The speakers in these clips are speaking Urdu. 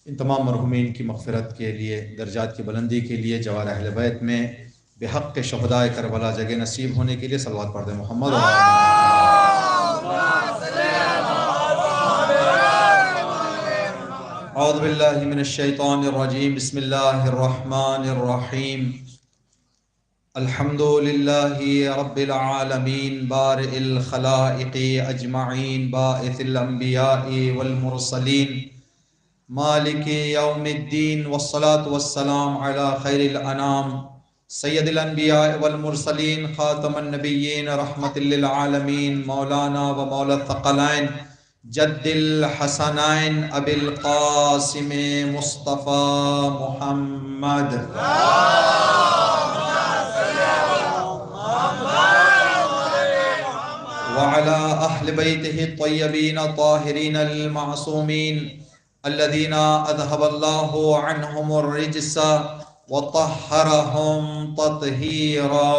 ان تمام مرحومین کی مغفرت کے لیے، درجات کی بلندی کے لیے، جوار اہل بیت میں بحق کے شہدائے کربلا جگہ نصیب ہونے کے لیے صلوات پڑھ دیں محمد و اعوذ باللہ من الشیطان الرجیم، بسم اللہ الرحمن الرحیم، الحمد للہ رب العالمین، بارئ الخلائق اجمعین، باعث الانبیاء والمرسلین، مالک یوم الدین، والصلاة والسلام علی خیر الانام، سید الانبیاء والمرسلین، خاتم النبیین، رحمت للعالمین، مولانا و مولا الثقلین، جد الحسنین، ابی القاسم مصطفیٰ محمد وعلى أهل بيته الطيبين الطاهرين المعصومين الذين أذهب الله عنهم الرجس وطهرهم تطهيرا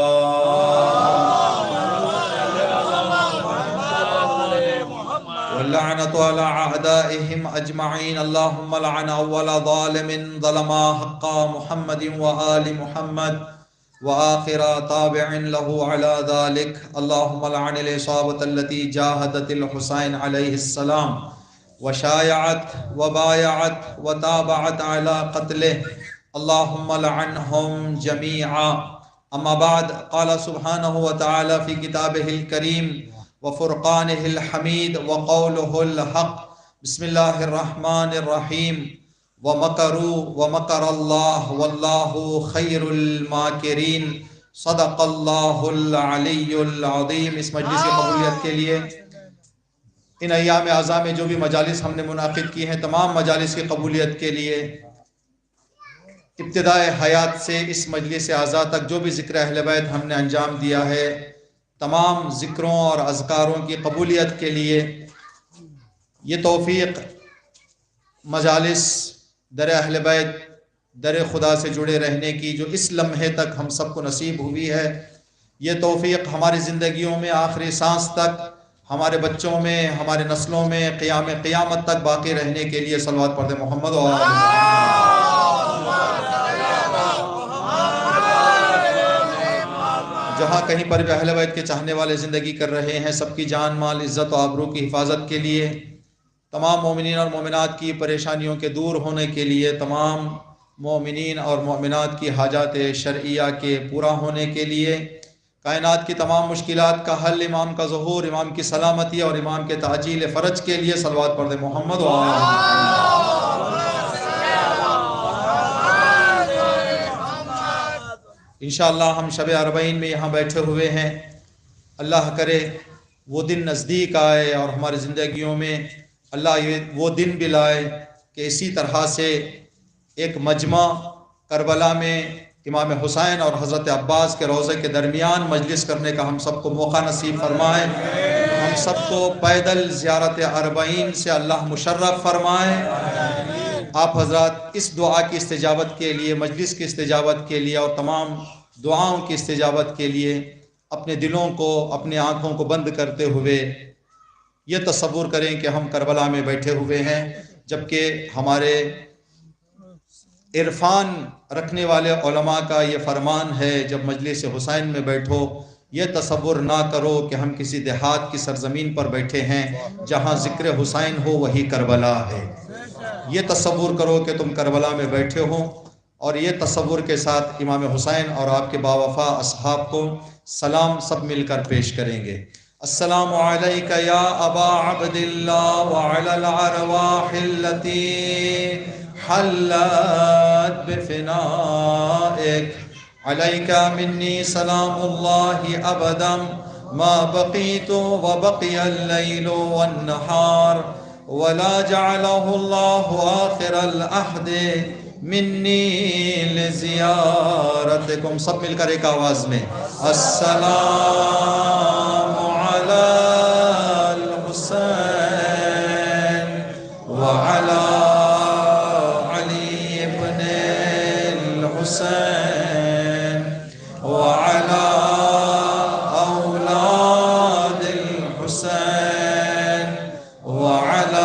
واللعنة على أعدائهم أجمعين. اللهم لعن أول ظالم ظلم حق محمد وآل محمد وآخر تابع له على ذلك. اللهم لعن العصابة التي جاهدت الحسين عليه السلام وشايعت وبايعت وتابعت على قتله. اللهم لعنهم جميعا. أما بعد، قال سبحانه وتعالى في كتابه الكريم وفرقانه الحميد وقوله الحق. بسم الله الرحمن الرحيم. ومكروا ومكر الله والله خير الماكرين. صدق الله العلي العظيم. اس مجلس کی قبولیت کے لیے، ان ایام اعظام میں جو بھی مجالس ہم نے منعقد کی ہیں، تمام مجالس کی قبولیت کے لیے ابتدائے حیات سے اس مجلس اعزا تک جو بھی ذکر اہل بیت ہم نے انجام دیا ہے، تمام ذکروں اور اذکاروں کی قبولیت کے لیے یہ توفیق مجالس در اہل بیت، در خدا سے جڑے رہنے کی جو اس لمحے تک ہم سب کو نصیب ہوئی ہے، یہ توفیق ہماری زندگیوں میں آخری سانس تک، ہمارے بچوں میں، ہمارے نسلوں میں قیامت تک باقی رہنے کے لیے صلوات پڑھ دیں محمد و آل محمد. جہاں کہیں پر بھی اہل بیت کے چاہنے والے زندگی کر رہے ہیں، سب کی جان مال عزت و آبرو کی حفاظت کے لیے، تمام مومنین اور مومنات کی پریشانیوں کے دور ہونے کے لیے، تمام مومنین اور مومنات کی حاجات شرعیہ کے پورا ہونے کے لیے، کائنات کی تمام مشکلات کا حل، امام کا ظہور، امام کی سلامتی اور امام کے تعجیل فرج کے لیے صلوات پڑھ دیں محمد و آل محمد. انشاءاللہ ہم شب اربعین میں یہاں بیٹھے ہوئے ہیں. اللہ کرے وہ دن نزدیک آئے اور ہماری زندگیوں میں اللہ یہ وہ دن بھی لائے کہ اسی طرح سے ایک مجمع کربلا میں امام حسین اور حضرت عباس کے روضے کے درمیان مجلس کرنے کا ہم سب کو موقع نصیب فرمائے. ہم سب کو پیدل زیارت اربعین سے اللہ مشرف فرمائے. آپ حضرات اس دعا کی استجابت کے لیے، مجلس کی استجابت کے لیے اور تمام دعاؤں کی استجابت کے لیے اپنے دلوں کو، اپنی آنکھوں کو بند کرتے ہوئے یہ تصور کریں کہ ہم کربلا میں بیٹھے ہوئے ہیں، جبکہ ہمارے عرفان رکھنے والے علماء کا یہ فرمان ہے، جب مجلس حسین میں بیٹھو یہ تصور نہ کرو کہ ہم کسی دیہات کی سرزمین پر بیٹھے ہیں، جہاں ذکر حسین ہو وہی کربلا ہے. یہ تصور کرو کہ تم کربلا میں بیٹھے ہو، اور یہ تصور کے ساتھ امام حسین اور آپ کے باوفا اصحاب کو سلام سب مل کر پیش کریں گے. السلام علیک یا ابا عبداللہ وعلی الارواح التي حلت بفنائک، علیک منی سلام اللہ ابدا ما بقیت وبقی اللیل والنہار ولا جعله اللہ آخر العہد منی لزیارتکم. سب مل کر ایک آواز میں السلام علی الحسین وعلی علی ابن الحسین وعلی اولاد الحسین وعلی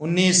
19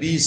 20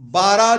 12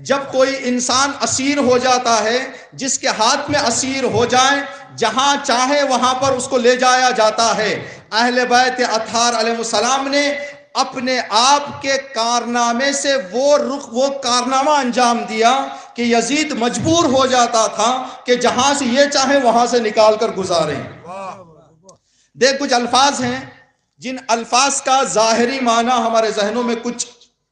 جب کوئی انسان اسیر ہو جاتا ہے، جس کے ہاتھ میں اسیر ہو جائے، جہاں چاہے وہاں پر اس کو لے جایا جاتا ہے۔ اہل بیت اطہار علیہ السلام نے اپنے آپ کے کارنامے سے وہ کارنامہ انجام دیا کہ یزید مجبور ہو جاتا تھا کہ جہاں سے یہ چاہے وہاں سے نکال کر گزاریں۔ دیکھ کچھ الفاظ ہیں جن الفاظ کا ظاہری معنی ہمارے ذہنوں میں کچھ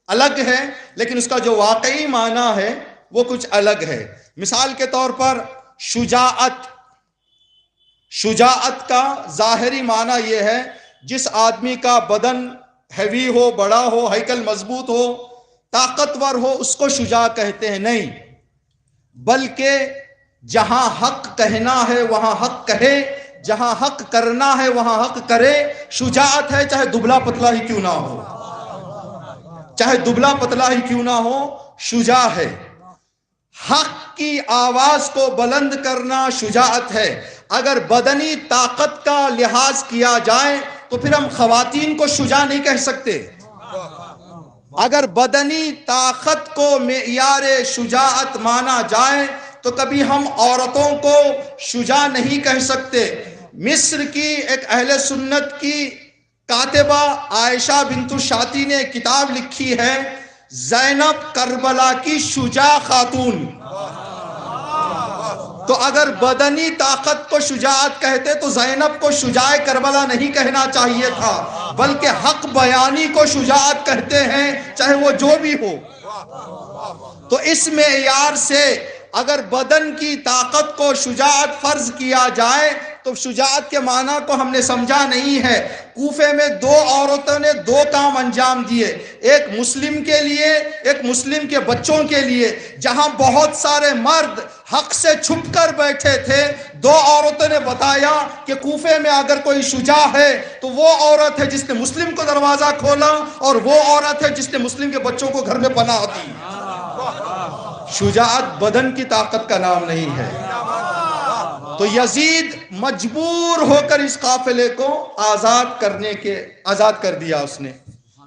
الگ ہے، لیکن اس کا جو واقعی معنی ہے وہ کچھ الگ ہے۔ مثال کے طور پر شجاعت کا ظاہری معنی یہ ہے جس آدمی کا بدن ہیوی ہو، بڑا ہو، ہیکل مضبوط ہو، طاقتور ہو، اس کو شجاع کہتے ہیں۔ نہیں، بلکہ جہاں حق کہنا ہے وہاں حق کہے، جہاں حق کرنا ہے وہاں حق کرے، شجاعت ہے، چاہے دبلا پتلا ہی کیوں نہ ہو، چاہے دبلا پتلا ہی کیوں نہ ہو، شجاع ہے۔ حق کی آواز کو بلند کرنا شجاعت ہے۔ اگر بدنی طاقت کا لحاظ کیا جائے تو پھر ہم خواتین کو شجاع نہیں کہہ سکتے۔ اگر بدنی طاقت کو معیار شجاعت مانا جائے تو کبھی ہم عورتوں کو شجاع نہیں کہہ سکتے۔ مصر کی ایک اہل سنت کی کاتبہ عائشہ بنت شاطی نے کتاب لکھی ہے، زینب کربلا کی شجاع خاتون۔ تو اگر بدنی طاقت کو شجاعت کہتے تو زینب کو شجاع کربلا نہیں کہنا چاہیے تھا، بلکہ حق بیانی کو شجاعت کہتے ہیں، چاہے وہ جو بھی ہو۔ تو اس معیار سے اگر بدن کی طاقت کو شجاعت فرض کیا جائے تو شجاعت کے معنی کو ہم نے سمجھا نہیں ہے۔ کوفے میں دو عورتوں نے دو کام انجام دیے، ایک مسلم کے لیے، ایک مسلم کے بچوں کے لیے۔ جہاں بہت سارے مرد حق سے چھپ کر بیٹھے تھے، دو عورتوں نے بتایا کہ کوفے میں اگر کوئی شجاع ہے تو وہ عورت ہے جس نے مسلم کو دروازہ کھولا، اور وہ عورت ہے جس نے مسلم کے بچوں کو گھر میں پناہ دی۔ شجاعت بدن کی طاقت کا نام نہیں ہے۔ تو یزید مجبور ہو کر اس قافلے کو آزاد کر دیا اس نے۔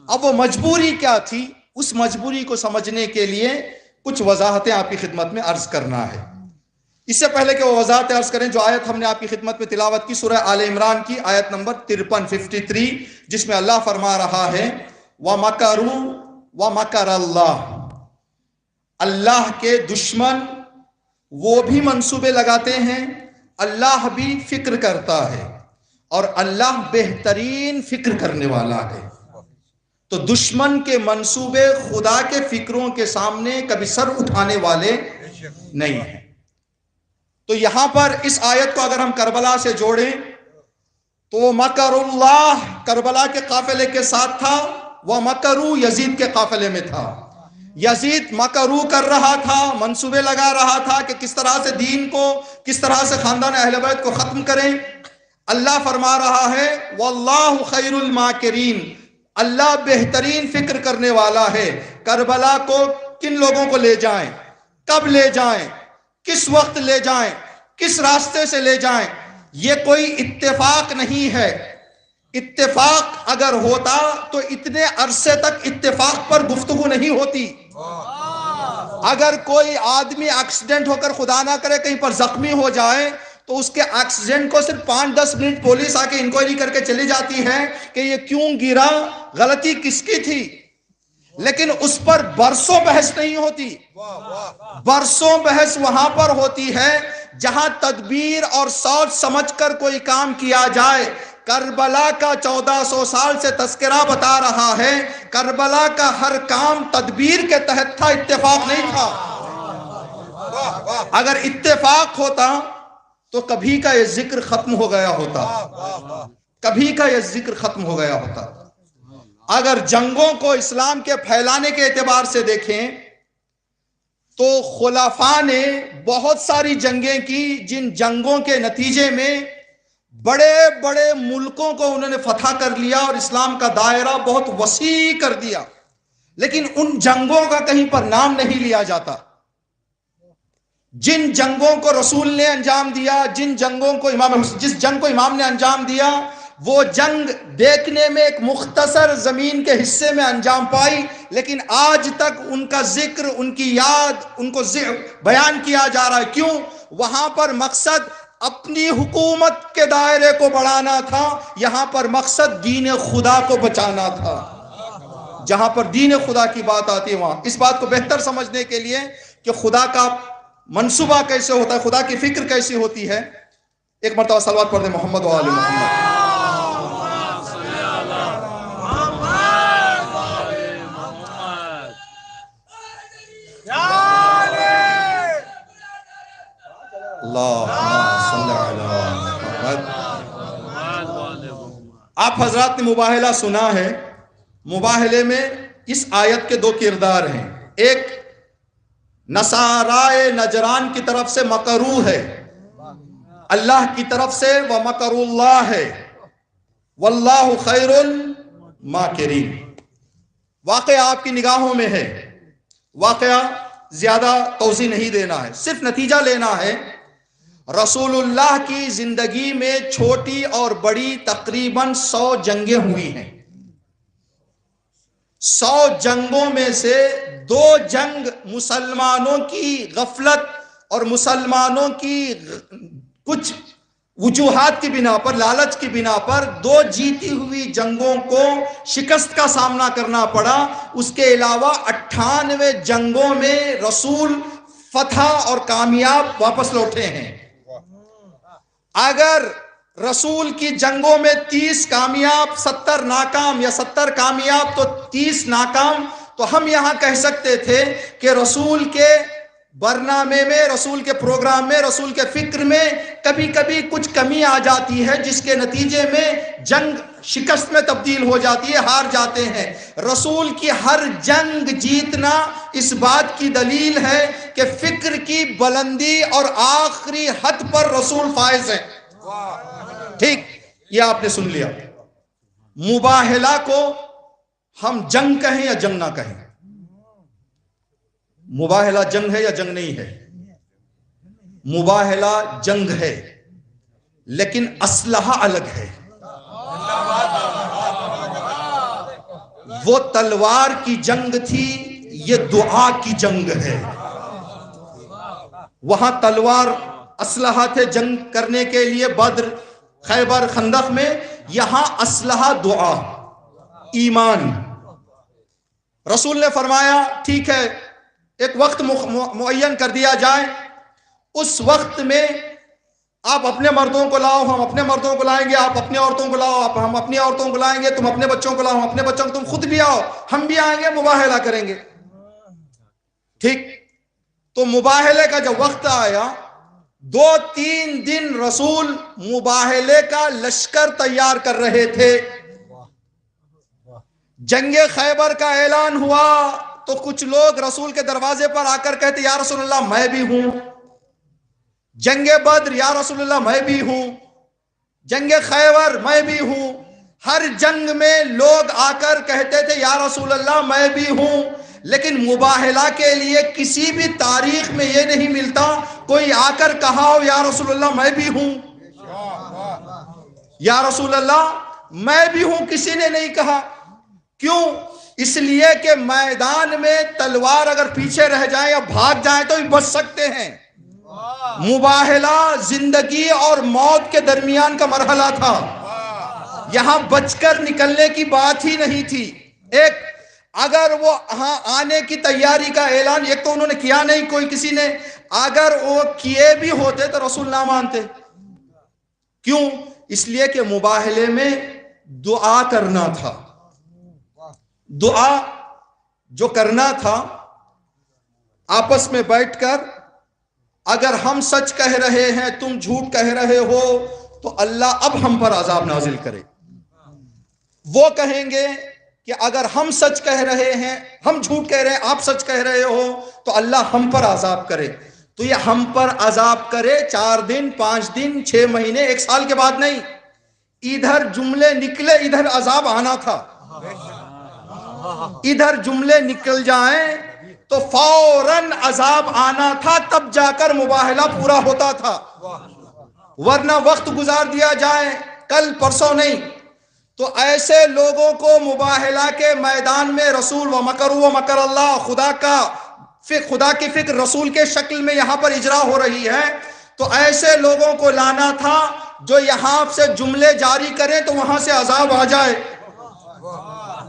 اب وہ مجبوری کیا تھی، اس مجبوری کو سمجھنے کے لیے کچھ وضاحتیں آپ کی خدمت میں عرض کرنا ہے۔ اس سے پہلے کہ وہ وضاحتیں عرض کریں، جو آیت ہم نے آپ کی خدمت میں تلاوت کی سورہ آل عمران کی آیت نمبر 53 جس میں اللہ فرما رہا ہے وَمَكَرُوا وَمَكَرَ اللَّهُ، اللہ کے دشمن وہ بھی منصوبے لگاتے ہیں، اللہ بھی فکر کرتا ہے، اور اللہ بہترین فکر کرنے والا ہے۔ تو دشمن کے منصوبے خدا کے فکروں کے سامنے کبھی سر اٹھانے والے نہیں ہیں۔ تو یہاں پر اس آیت کو اگر ہم کربلا سے جوڑیں تو مکر اللہ کربلا کے قافلے کے ساتھ تھا، وہ مکرو یزید کے قافلے میں تھا۔ یزید مکرو کر رہا تھا، منصوبے لگا رہا تھا کہ کس طرح سے دین کو، کس طرح سے خاندان اہل بیت کو ختم کریں۔ اللہ فرما رہا ہے واللہ خیر الماکرین، اللہ بہترین فکر کرنے والا ہے۔ کربلا کو کن لوگوں کو لے جائیں، کب لے جائیں، کس وقت لے جائیں، کس راستے سے لے جائیں، یہ کوئی اتفاق نہیں ہے۔ اتفاق اگر ہوتا تو اتنے عرصے تک اتفاق پر گفتگو نہیں ہوتی۔ اگر کوئی آدمی ایکسیڈنٹ ہو کر خدا نہ کرے کہیں پر زخمی ہو جائے تو اس کے ایکسیڈنٹ کو صرف 5-10 منٹ پولیس آ کے انکوائری کر کے چلی جاتی ہے کہ یہ کیوں گرا، غلطی کس کی تھی، لیکن اس پر برسوں بحث نہیں ہوتی۔ برسوں بحث وہاں پر ہوتی ہے جہاں تدبیر اور سوچ سمجھ کر کوئی کام کیا جائے۔ کربلا کا 1400 سال سے تذکرہ بتا رہا ہے، کربلا کا ہر کام تدبیر کے تحت تھا، اتفاق نہیں تھا۔ اگر اتفاق ہوتا تو کبھی کا یہ ذکر ختم ہو گیا ہوتا، کبھی کا یہ ذکر ختم ہو گیا ہوتا۔ اگر جنگوں کو اسلام کے پھیلانے کے اعتبار سے دیکھیں تو خلفاء نے بہت ساری جنگیں کی، جن جنگوں کے نتیجے میں بڑے بڑے ملکوں کو انہوں نے فتح کر لیا اور اسلام کا دائرہ بہت وسیع کر دیا، لیکن ان جنگوں کا کہیں پر نام نہیں لیا جاتا۔ جن جنگوں کو رسول نے انجام دیا، جن جنگوں کو جس جنگ کو امام نے انجام دیا، وہ جنگ دیکھنے میں ایک مختصر زمین کے حصے میں انجام پائی، لیکن آج تک ان کا ذکر، ان کی یاد، ان کو بیان کیا جا رہا ہے۔ کیوں؟ وہاں پر مقصد اپنی حکومت کے دائرے کو بڑھانا تھا، یہاں پر مقصد دین خدا کو بچانا تھا۔ جہاں پر دین خدا کی بات آتی ہے وہاں اس بات کو بہتر سمجھنے کے لیے کہ خدا کا منصوبہ کیسے ہوتا ہے، خدا کی فکر کیسی ہوتی ہے، ایک مرتبہ صلوات پڑھ دیں محمد و آل محمد۔ آپ حضرات نے مباہلہ سنا ہے، مباہلے میں اس آیت کے دو کردار ہیں، ایک نصارائے نجران کی طرف سے مکرو ہے، اللہ کی طرف سے وَمَكَرُ اللَّهِ ہے، وَاللَّهُ خَيْرُ الْمَاكِرِينَ۔ واقعہ آپ کی نگاہوں میں ہے، واقعہ زیادہ توضیح نہیں دینا ہے، صرف نتیجہ لینا ہے۔ رسول اللہ کی زندگی میں چھوٹی اور بڑی تقریباً 100 جنگیں ہوئی ہیں۔ 100 جنگوں میں سے 2 جنگ مسلمانوں کی غفلت اور مسلمانوں کی کچھ وجوہات کی بنا پر، لالچ کی بنا پر 2 جیتی ہوئی جنگوں کو شکست کا سامنا کرنا پڑا۔ اس کے علاوہ 98 جنگوں میں رسول فتح اور کامیاب واپس لوٹے ہیں۔ اگر رسول کی جنگوں میں 30 کامیاب 70 ناکام، یا 70 کامیاب تو 30 ناکام، تو ہم یہاں کہہ سکتے تھے کہ رسول کے برنامے میں، رسول کے پروگرام میں، رسول کے فکر میں کبھی کبھی کچھ کمی آ جاتی ہے، جس کے نتیجے میں جنگ شکست میں تبدیل ہو جاتی ہے، ہار جاتے ہیں۔ رسول کی ہر جنگ جیتنا اس بات کی دلیل ہے کہ فکر کی بلندی اور آخری حد پر رسول فائز ہے۔ ٹھیک، یہ آپ نے سن لیا۔ مباہلہ کو ہم جنگ کہیں یا جنگ نہ کہیں، مباہلہ جنگ ہے یا جنگ نہیں ہے؟ مباہلہ جنگ ہے، لیکن اسلحہ الگ ہے۔ وہ تلوار کی جنگ تھی، یہ دعا کی جنگ ہے۔ وہاں تلوار اسلحہ تھے جنگ کرنے کے لیے، بدر، خیبر، خندق میں، یہاں اسلحہ دعا، ایمان۔ رسول نے فرمایا ٹھیک ہے، ایک وقت معین کر دیا جائے، اس وقت میں آپ اپنے مردوں کو لاؤ، ہم اپنے مردوں کو لائیں گے، آپ اپنی عورتوں کو لاؤ، ہم اپنی عورتوں کو لائیں گے، تم اپنے بچوں کو لاؤ، ہم اپنے بچوں کو، تم خود بھی آؤ، ہم بھی آئیں گے، مباہلہ کریں گے۔ ٹھیک، تو مباہلے کا جب وقت آیا، 2-3 دن رسول مباہلے کا لشکر تیار کر رہے تھے۔ جنگ خیبر کا اعلان ہوا تو کچھ لوگ رسول کے دروازے پر آ کر کہتے یا رسول اللہ میں بھی ہوں۔ جنگ بدر، یا رسول اللہ میں بھی ہوں۔ جنگ خیبر، میں بھی ہوں۔ ہر جنگ میں لوگ آ کر کہتے تھے یا رسول اللہ میں بھی ہوں، لیکن مباہلہ کے لیے کسی بھی تاریخ میں یہ نہیں ملتا کوئی آ کر کہا ہو یا رسول اللہ میں بھی ہوں، یا رسول اللہ میں بھی ہوں، کسی نے نہیں کہا۔ کیوں؟ اس لیے کہ میدان میں تلوار اگر پیچھے رہ جائیں یا بھاگ جائیں تو بچ سکتے ہیں۔ مباہلہ زندگی اور موت کے درمیان کا مرحلہ تھا، یہاں بچ کر نکلنے کی بات ہی نہیں تھی۔ ایک اگر وہ ہاں آنے کی تیاری کا اعلان، ایک تو انہوں نے کیا نہیں، کوئی کسی نے، اگر وہ کیے بھی ہوتے تو رسول نہ مانتے۔ کیوں؟ اس لیے کہ مباہلے میں دعا کرنا تھا۔ دعا جو کرنا تھا، آپس میں بیٹھ کر اگر ہم سچ کہہ رہے ہیں تم جھوٹ کہہ رہے ہو تو اللہ اب ہم پر عذاب نازل کرے۔ وہ کہیں گے کہ اگر ہم سچ کہہ رہے ہیں، ہم جھوٹ کہہ رہے ہیں، آپ سچ کہہ رہے ہو تو اللہ ہم پر عذاب کرے۔ تو یہ ہم پر عذاب کرے 4 دن 5 دن 6 مہینے 1 سال کے بعد نہیں، ادھر جملے نکلے ادھر عذاب آنا تھا، ادھر جملے نکل جائیں تو فوراً عذاب آنا تھا، تب جا کر مباہلہ پورا ہوتا تھا۔ ورنہ وقت گزار دیا جائے، کل پرسوں نہیں، تو ایسے لوگوں کو مباہلہ کے میدان میں رسول و مکر اللہ، خدا کی فکر رسول کے شکل میں یہاں پر اجرا ہو رہی ہے، تو ایسے لوگوں کو لانا تھا جو یہاں سے جملے جاری کریں تو وہاں سے عذاب آ جائے،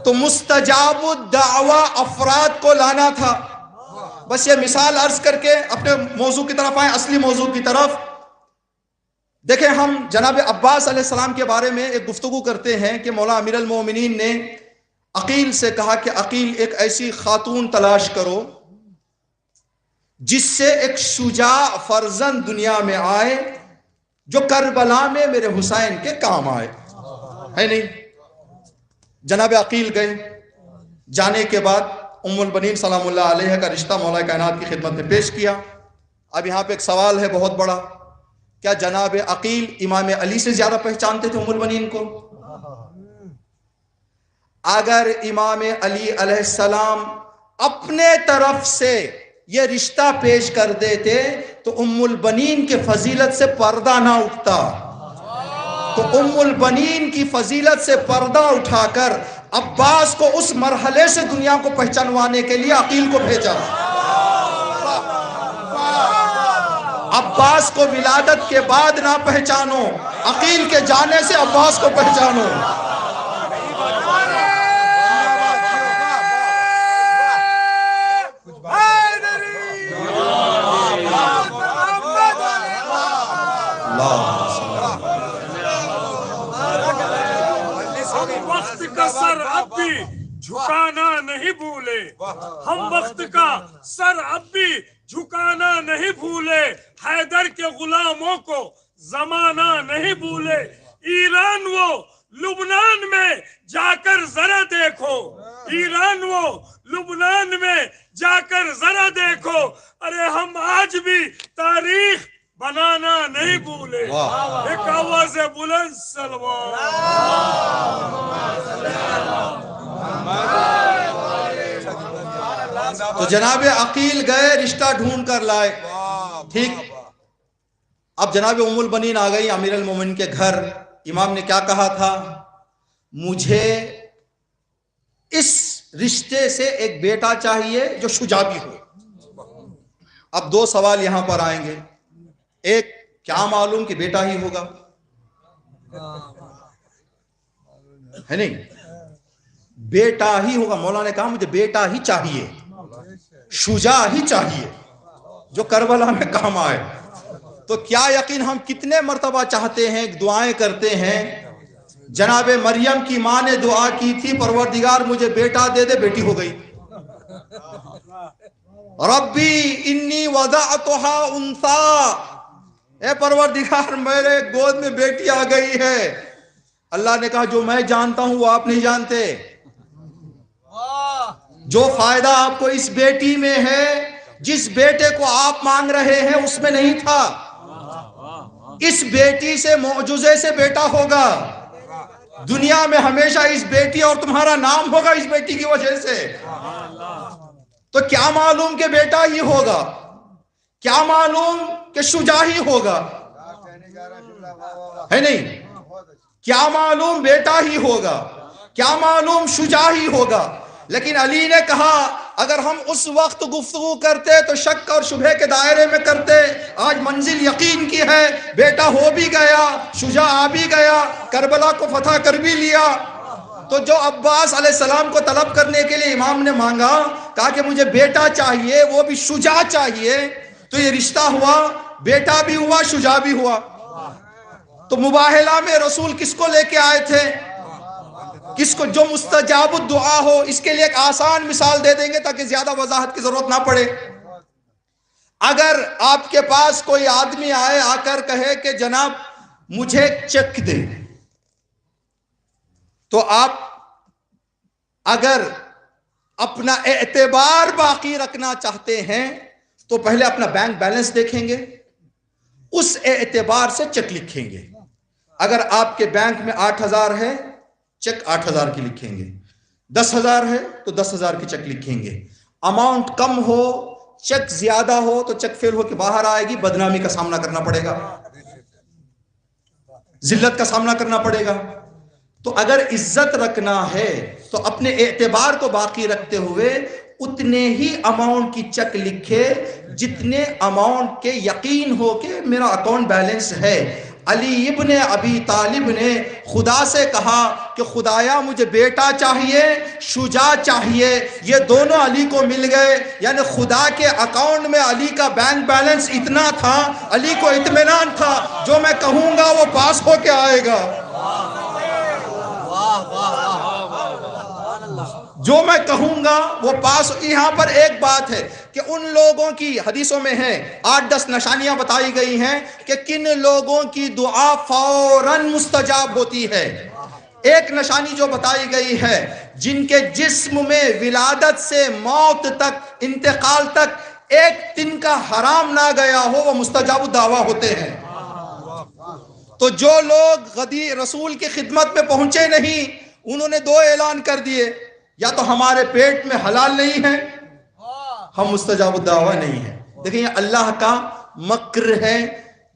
تو مستجاب الدعوی افراد کو لانا تھا۔ بس یہ مثال عرض کر کے اپنے موضوع کی طرف آئیں، اصلی موضوع کی طرف۔ دیکھیں، ہم جناب عباس علیہ السلام کے بارے میں ایک گفتگو کرتے ہیں کہ مولا امیر المومنین نے عقیل سے کہا کہ عقیل ایک ایسی خاتون تلاش کرو جس سے ایک شجاع فرزند دنیا میں آئے جو کربلا میں میرے حسین کے کام آئے، ہے نہیں؟ جناب عقیل گئے، جانے کے بعد ام البنین سلام اللہ علیہ کا رشتہ مولا کائنات کی خدمت میں پیش کیا۔ اب یہاں پہ ایک سوال ہے بہت بڑا، کیا جناب عقیل امام علی سے زیادہ پہچانتے تھے ام البنین کو؟ اگر امام علی علیہ السلام اپنے طرف سے یہ رشتہ پیش کر دیتے تو ام البنین کے فضیلت سے پردہ نہ اٹھتا، تو ام البنین کی فضیلت سے پردہ اٹھا کر عباس کو اس مرحلے سے دنیا کو پہچانوانے کے لیے عقیل کو بھیجا۔ عباس کو ولادت کے بعد نہ پہچانو، عقیل کے جانے سے عباس کو پہچانو۔ وقت کا سر اب بھی جھکانا نہیں بھولے، ہم وقت کا سر اب بھی جھکانا نہیں بھولے، حیدر کے غلاموں کو زمانہ نہیں بھولے، ایران و لبنان میں جا کر ذرا دیکھو، ایران و لبنان میں جا کر ذرا دیکھو، ارے ہم آج بھی تاریخ بنانا نہیں بھولے۔ ایک آواز بلند سلوات۔ تو جناب عقیل گئے، رشتہ ڈھونڈ کر لائے، ٹھیک۔ اب جناب ام البنین آ گئی امیر المومنین کے گھر۔ امام نے کیا کہا تھا؟ مجھے اس رشتے سے ایک بیٹا چاہیے جو شجاع بھی ہو۔ اب دو سوال یہاں پر آئیں گے، ایک، کیا معلوم کہ بیٹا ہی ہوگا، ہے نہیں؟ بیٹا ہی ہوگا، مولا نے کہا مجھے بیٹا ہی چاہیے، شجاع ہی چاہیے جو کربلا میں کام آئے۔ تو کیا یقین ہم کتنے مرتبہ چاہتے ہیں، دعائیں کرتے ہیں۔ جناب مریم کی ماں نے دعا کی تھی پروردگار مجھے بیٹا دے دے، بیٹی ہو گئی۔ ربی انی وضعتها انثى، اے پروردگار میرے گود میں بیٹی آ گئی ہے۔ اللہ نے کہا جو میں جانتا ہوں وہ آپ نہیں جانتے، جو فائدہ آپ کو اس بیٹی میں ہے، جس بیٹے کو آپ مانگ رہے ہیں اس میں نہیں تھا۔ اس بیٹی سے معجزے سے بیٹا ہوگا، دنیا میں ہمیشہ اس بیٹی اور تمہارا نام ہوگا اس بیٹی کی وجہ سے۔ تو کیا معلوم کہ بیٹا ہی ہوگا، کیا معلوم کہ شجاع ہی ہوگا، ہے نہیں؟ کیا معلوم بیٹا ہی ہوگا، کیا معلوم شجاع ہی ہوگا۔ لیکن علی نے کہا اگر ہم اس وقت گفتگو کرتے تو شک اور شبہ کے دائرے میں کرتے، آج منزل یقین کی ہے، بیٹا ہو بھی گیا، شجاع آ بھی گیا، کربلا کو فتح کر بھی لیا۔ تو جو عباس علیہ السلام کو طلب کرنے کے لیے امام نے مانگا، کہا کہ مجھے بیٹا چاہیے، وہ بھی شجاع چاہیے، تو یہ رشتہ ہوا، بیٹا بھی ہوا، شجاع بھی ہوا۔ تو مباہلہ میں رسول کس کو لے کے آئے تھے؟ کس کو؟ جو مستجاب الدعا ہو۔ اس کے لیے ایک آسان مثال دے دیں گے تاکہ زیادہ وضاحت کی ضرورت نہ پڑے۔ اگر آپ کے پاس کوئی آدمی آئے، آ کر کہے کہ جناب مجھے چیک دے، تو آپ اگر اپنا اعتبار باقی رکھنا چاہتے ہیں تو پہلے اپنا بینک بیلنس دیکھیں گے، اس اعتبار سے چیک لکھیں گے۔ اگر آپ کے بینک میں 8,000 ہے، چیک 8,000 کی لکھیں گے۔ 10,000 ہے تو 10,000 کی چیک لکھیں گے۔ اماؤنٹ کم ہو، چیک زیادہ ہو تو چیک فیل ہو کے باہر آئے گی، بدنامی کا سامنا کرنا پڑے گا، ذلت کا سامنا کرنا پڑے گا۔ تو اگر عزت رکھنا ہے تو اپنے اعتبار کو باقی رکھتے ہوئے اتنے ہی اماؤنٹ کی چیک لکھے جتنے اماؤنٹ کے یقین ہو کہ میرا اکاؤنٹ بیلنس ہے۔ علی ابن ابی طالب نے خدا سے کہا کہ خدایا مجھے بیٹا چاہیے، شجاع چاہیے، یہ دونوں علی کو مل گئے۔ یعنی خدا کے اکاؤنٹ میں علی کا بینک بیلنس اتنا تھا، علی کو اطمینان تھا جو میں کہوں گا وہ پاس ہو کے آئے گا، جو میں کہوں گا وہ پاس۔ یہاں پر ایک بات ہے کہ ان لوگوں کی حدیثوں میں ہے 8-10 نشانیاں بتائی گئی ہیں کہ کن لوگوں کی دعا فوراً مستجاب ہوتی ہے۔ ایک نشانی جو بتائی گئی ہے، جن کے جسم میں ولادت سے موت تک، انتقال تک ایک دن کا حرام نہ گیا ہو، وہ مستجاب الدعویٰ ہوتے ہیں۔ تو جو لوگ غدی رسول کی خدمت میں پہنچے نہیں، انہوں نے 2 اعلان کر دیے، یا تو ہمارے پیٹ میں حلال نہیں ہے، ہم مستجاب الدعویٰ نہیں ہیں۔ دیکھیں یہ اللہ کا مکر ہے،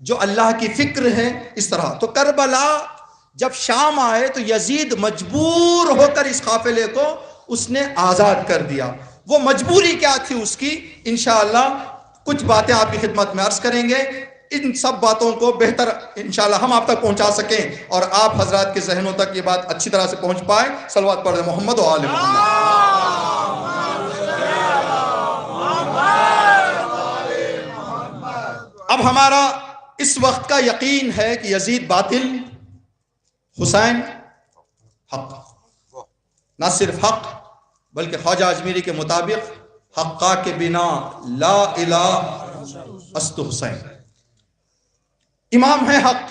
جو اللہ کی فکر ہے اس طرح۔ تو کربلا جب شام آئے تو یزید مجبور ہو کر اس قافلے کو اس نے آزاد کر دیا۔ وہ مجبوری کیا تھی اس کی، انشاءاللہ کچھ باتیں آپ کی خدمت میں عرض کریں گے، ان سب باتوں کو بہتر انشاءاللہ ہم آپ تک پہنچا سکیں اور آپ حضرات کے ذہنوں تک یہ بات اچھی طرح سے پہنچ پائے۔ صلوات پڑھ دیں محمد و آل محمد۔ اب ہمارا اس وقت کا یقین ہے کہ یزید باطل، حسین حق۔ نہ صرف حق بلکہ خواجہ اجمیری کے مطابق حقا کے بنا لا الہ است حسین۔ امام ہے حق،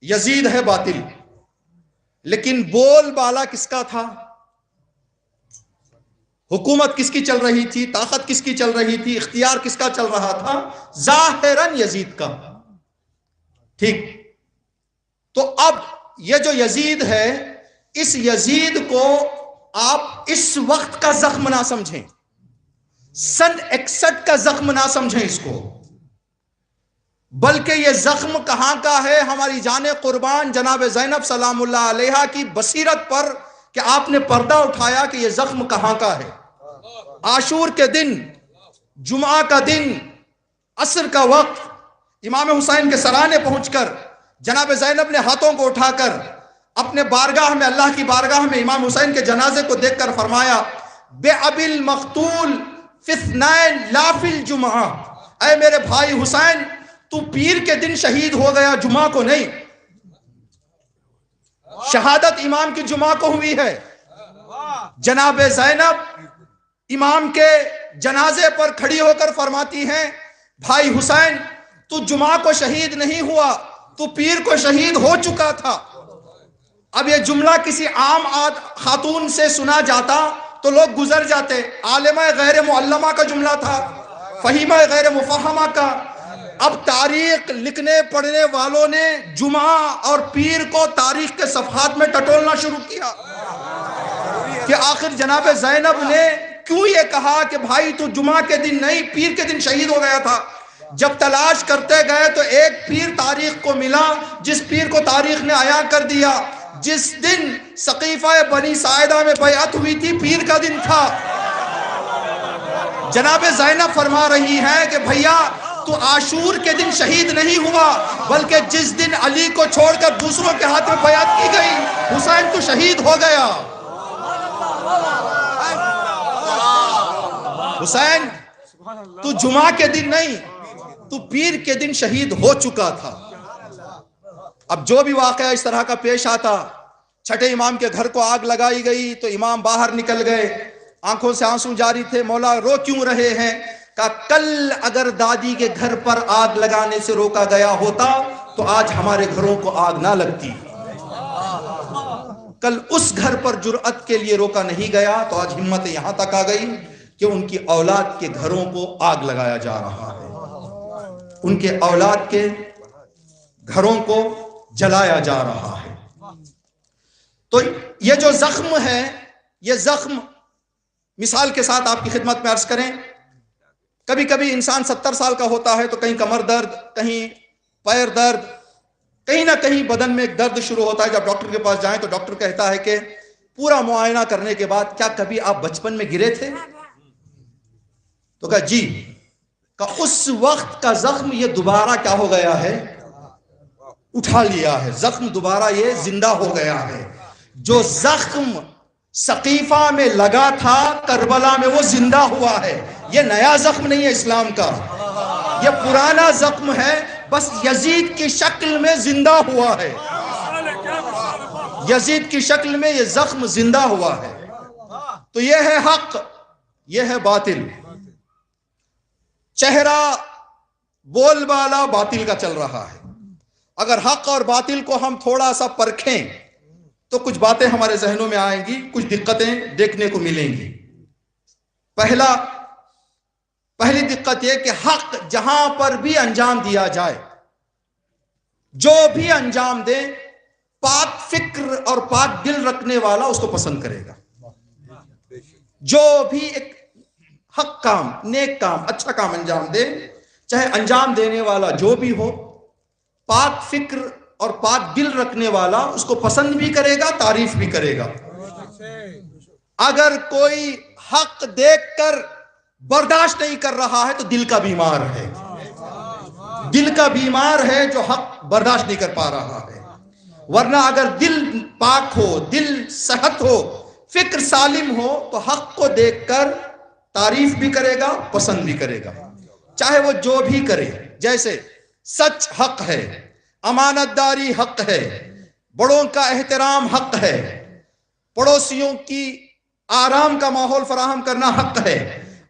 یزید ہے باطل، لیکن بول بالا کس کا تھا؟ حکومت کس کی چل رہی تھی؟ طاقت کس کی چل رہی تھی؟ اختیار کس کا چل رہا تھا؟ ظاہراً یزید کا۔ ٹھیک، تو اب یہ جو یزید ہے، اس یزید کو آپ اس وقت کا زخم نہ سمجھیں، سن 61 کا زخم نہ سمجھیں اس کو، بلکہ یہ زخم کہاں کا ہے؟ ہماری جان قربان جناب زینب سلام اللہ علیہا کی بصیرت پر کہ آپ نے پردہ اٹھایا کہ یہ زخم کہاں کا ہے۔ عاشور کے دن، جمعہ کا دن، عصر کا وقت، امام حسین کے سرانے پہنچ کر جناب زینب نے ہاتھوں کو اٹھا کر اپنے بارگاہ میں، اللہ کی بارگاہ میں امام حسین کے جنازے کو دیکھ کر فرمایا بے ابی المقتول فی اثنین لا فی الجمعہ، اے میرے بھائی حسین تو پیر کے دن شہید ہو گیا، جمعہ کو نہیں۔ شہادت امام کی جمعہ کو ہوئی ہے۔ جناب زینب امام کے جنازے پر کھڑی ہو کر فرماتی ہیں بھائی حسین تو جمعہ کو شہید نہیں ہوا، تو پیر کو شہید ہو چکا تھا۔ اب یہ جملہ کسی عام خاتون سے سنا جاتا تو لوگ گزر جاتے، عالمہ غیر معلمہ کا جملہ تھا، فہیمہ غیر مفہمہ کا۔ اب تاریخ لکھنے پڑھنے والوں نے جمعہ اور پیر کو تاریخ کے صفحات میں ٹٹولنا شروع کیا کہ آخر جناب زینب نے کیوں یہ کہا کہ بھائی تو جمعہ کے دن نہیں پیر کے دن شہید ہو گیا تھا۔ جب تلاش کرتے گئے تو ایک پیر تاریخ کو ملا، جس پیر کو تاریخ نے عیاں کر دیا جس دن سقیفہ بنی ساعدہ میں بیعت ہوئی تھی، پیر کا دن تھا۔ جناب زینب فرما رہی ہے کہ بھیا تو عاشور کے دن شہید نہیں ہوا، بلکہ جس دن علی کو چھوڑ کر دوسروں کے ہاتھ میں بیعت کی گئی، حسین تو شہید ہو گیا۔ حسین تو جمعہ کے دن نہیں، تو پیر کے دن شہید ہو چکا تھا۔ اب جو بھی واقعہ اس طرح کا پیش آتا، چھٹے امام کے گھر کو آگ لگائی گئی تو امام باہر نکل گئے، آنکھوں سے آنسو جاری تھے، مولا رو کیوں رہے ہیں؟ کہا کل اگر دادی کے گھر پر آگ لگانے سے روکا گیا ہوتا تو آج ہمارے گھروں کو آگ نہ لگتی، کل اس گھر پر جرأت کے لیے روکا نہیں گیا تو آج ہمت یہاں تک آ گئی کہ ان کی اولاد کے گھروں کو آگ لگایا جا رہا ہے، ان کے اولاد کے گھروں کو جلایا جا رہا ہے۔ تو یہ جو زخم ہے، یہ زخم مثال کے ساتھ آپ کی خدمت میں عرض کریں، کبھی کبھی انسان 70 سال کا ہوتا ہے تو کہیں کمر درد، کہیں پیر درد، کہیں نہ کہیں بدن میں ایک درد شروع ہوتا ہے. جب ڈاکٹر کے پاس جائیں تو ڈاکٹر کہتا ہے کہ پورا معائنہ کرنے کے بعد کیا کبھی آپ بچپن میں گرے تھے؟ تو کہا جی. کہ اس وقت کا زخم یہ دوبارہ کیا ہو گیا ہے؟ اٹھا لیا ہے. زخم دوبارہ یہ زندہ ہو گیا ہے. جو زخم سقیفہ میں لگا تھا کربلا میں وہ زندہ ہوا ہے. یہ نیا زخم نہیں ہے اسلام کا, یہ پرانا زخم ہے, بس یزید کی شکل میں زندہ ہوا ہے. یزید کی شکل میں یہ زخم زندہ ہوا ہے. تو یہ ہے حق, یہ ہے باطل. چہرہ بول بالا باطل کا چل رہا ہے. اگر حق اور باطل کو ہم تھوڑا سا پرکھیں تو کچھ باتیں ہمارے ذہنوں میں آئیں گی, کچھ دقتیں دیکھنے کو ملیں گی. پہلی دقت یہ کہ حق جہاں پر بھی انجام دیا جائے, جو بھی انجام دے, پاک فکر اور پاک دل رکھنے والا اس کو پسند کرے گا. جو بھی ایک حق کام, نیک کام, اچھا کام انجام دے, چاہے انجام دینے والا جو بھی ہو, پاک فکر اور پاک دل رکھنے والا اس کو پسند بھی کرے گا, تعریف بھی کرے گا. اگر کوئی حق دیکھ کر برداشت نہیں کر رہا ہے تو دل کا بیمار ہے. دل کا بیمار ہے جو حق برداشت نہیں کر پا رہا ہے. ورنہ اگر دل پاک ہو, دل صحت ہو, فکر سالم ہو تو حق کو دیکھ کر تعریف بھی کرے گا, پسند بھی کرے گا, چاہے وہ جو بھی کرے. جیسے سچ حق ہے, امانت داری حق ہے, بڑوں کا احترام حق ہے, پڑوسیوں کی آرام کا ماحول فراہم کرنا حق ہے.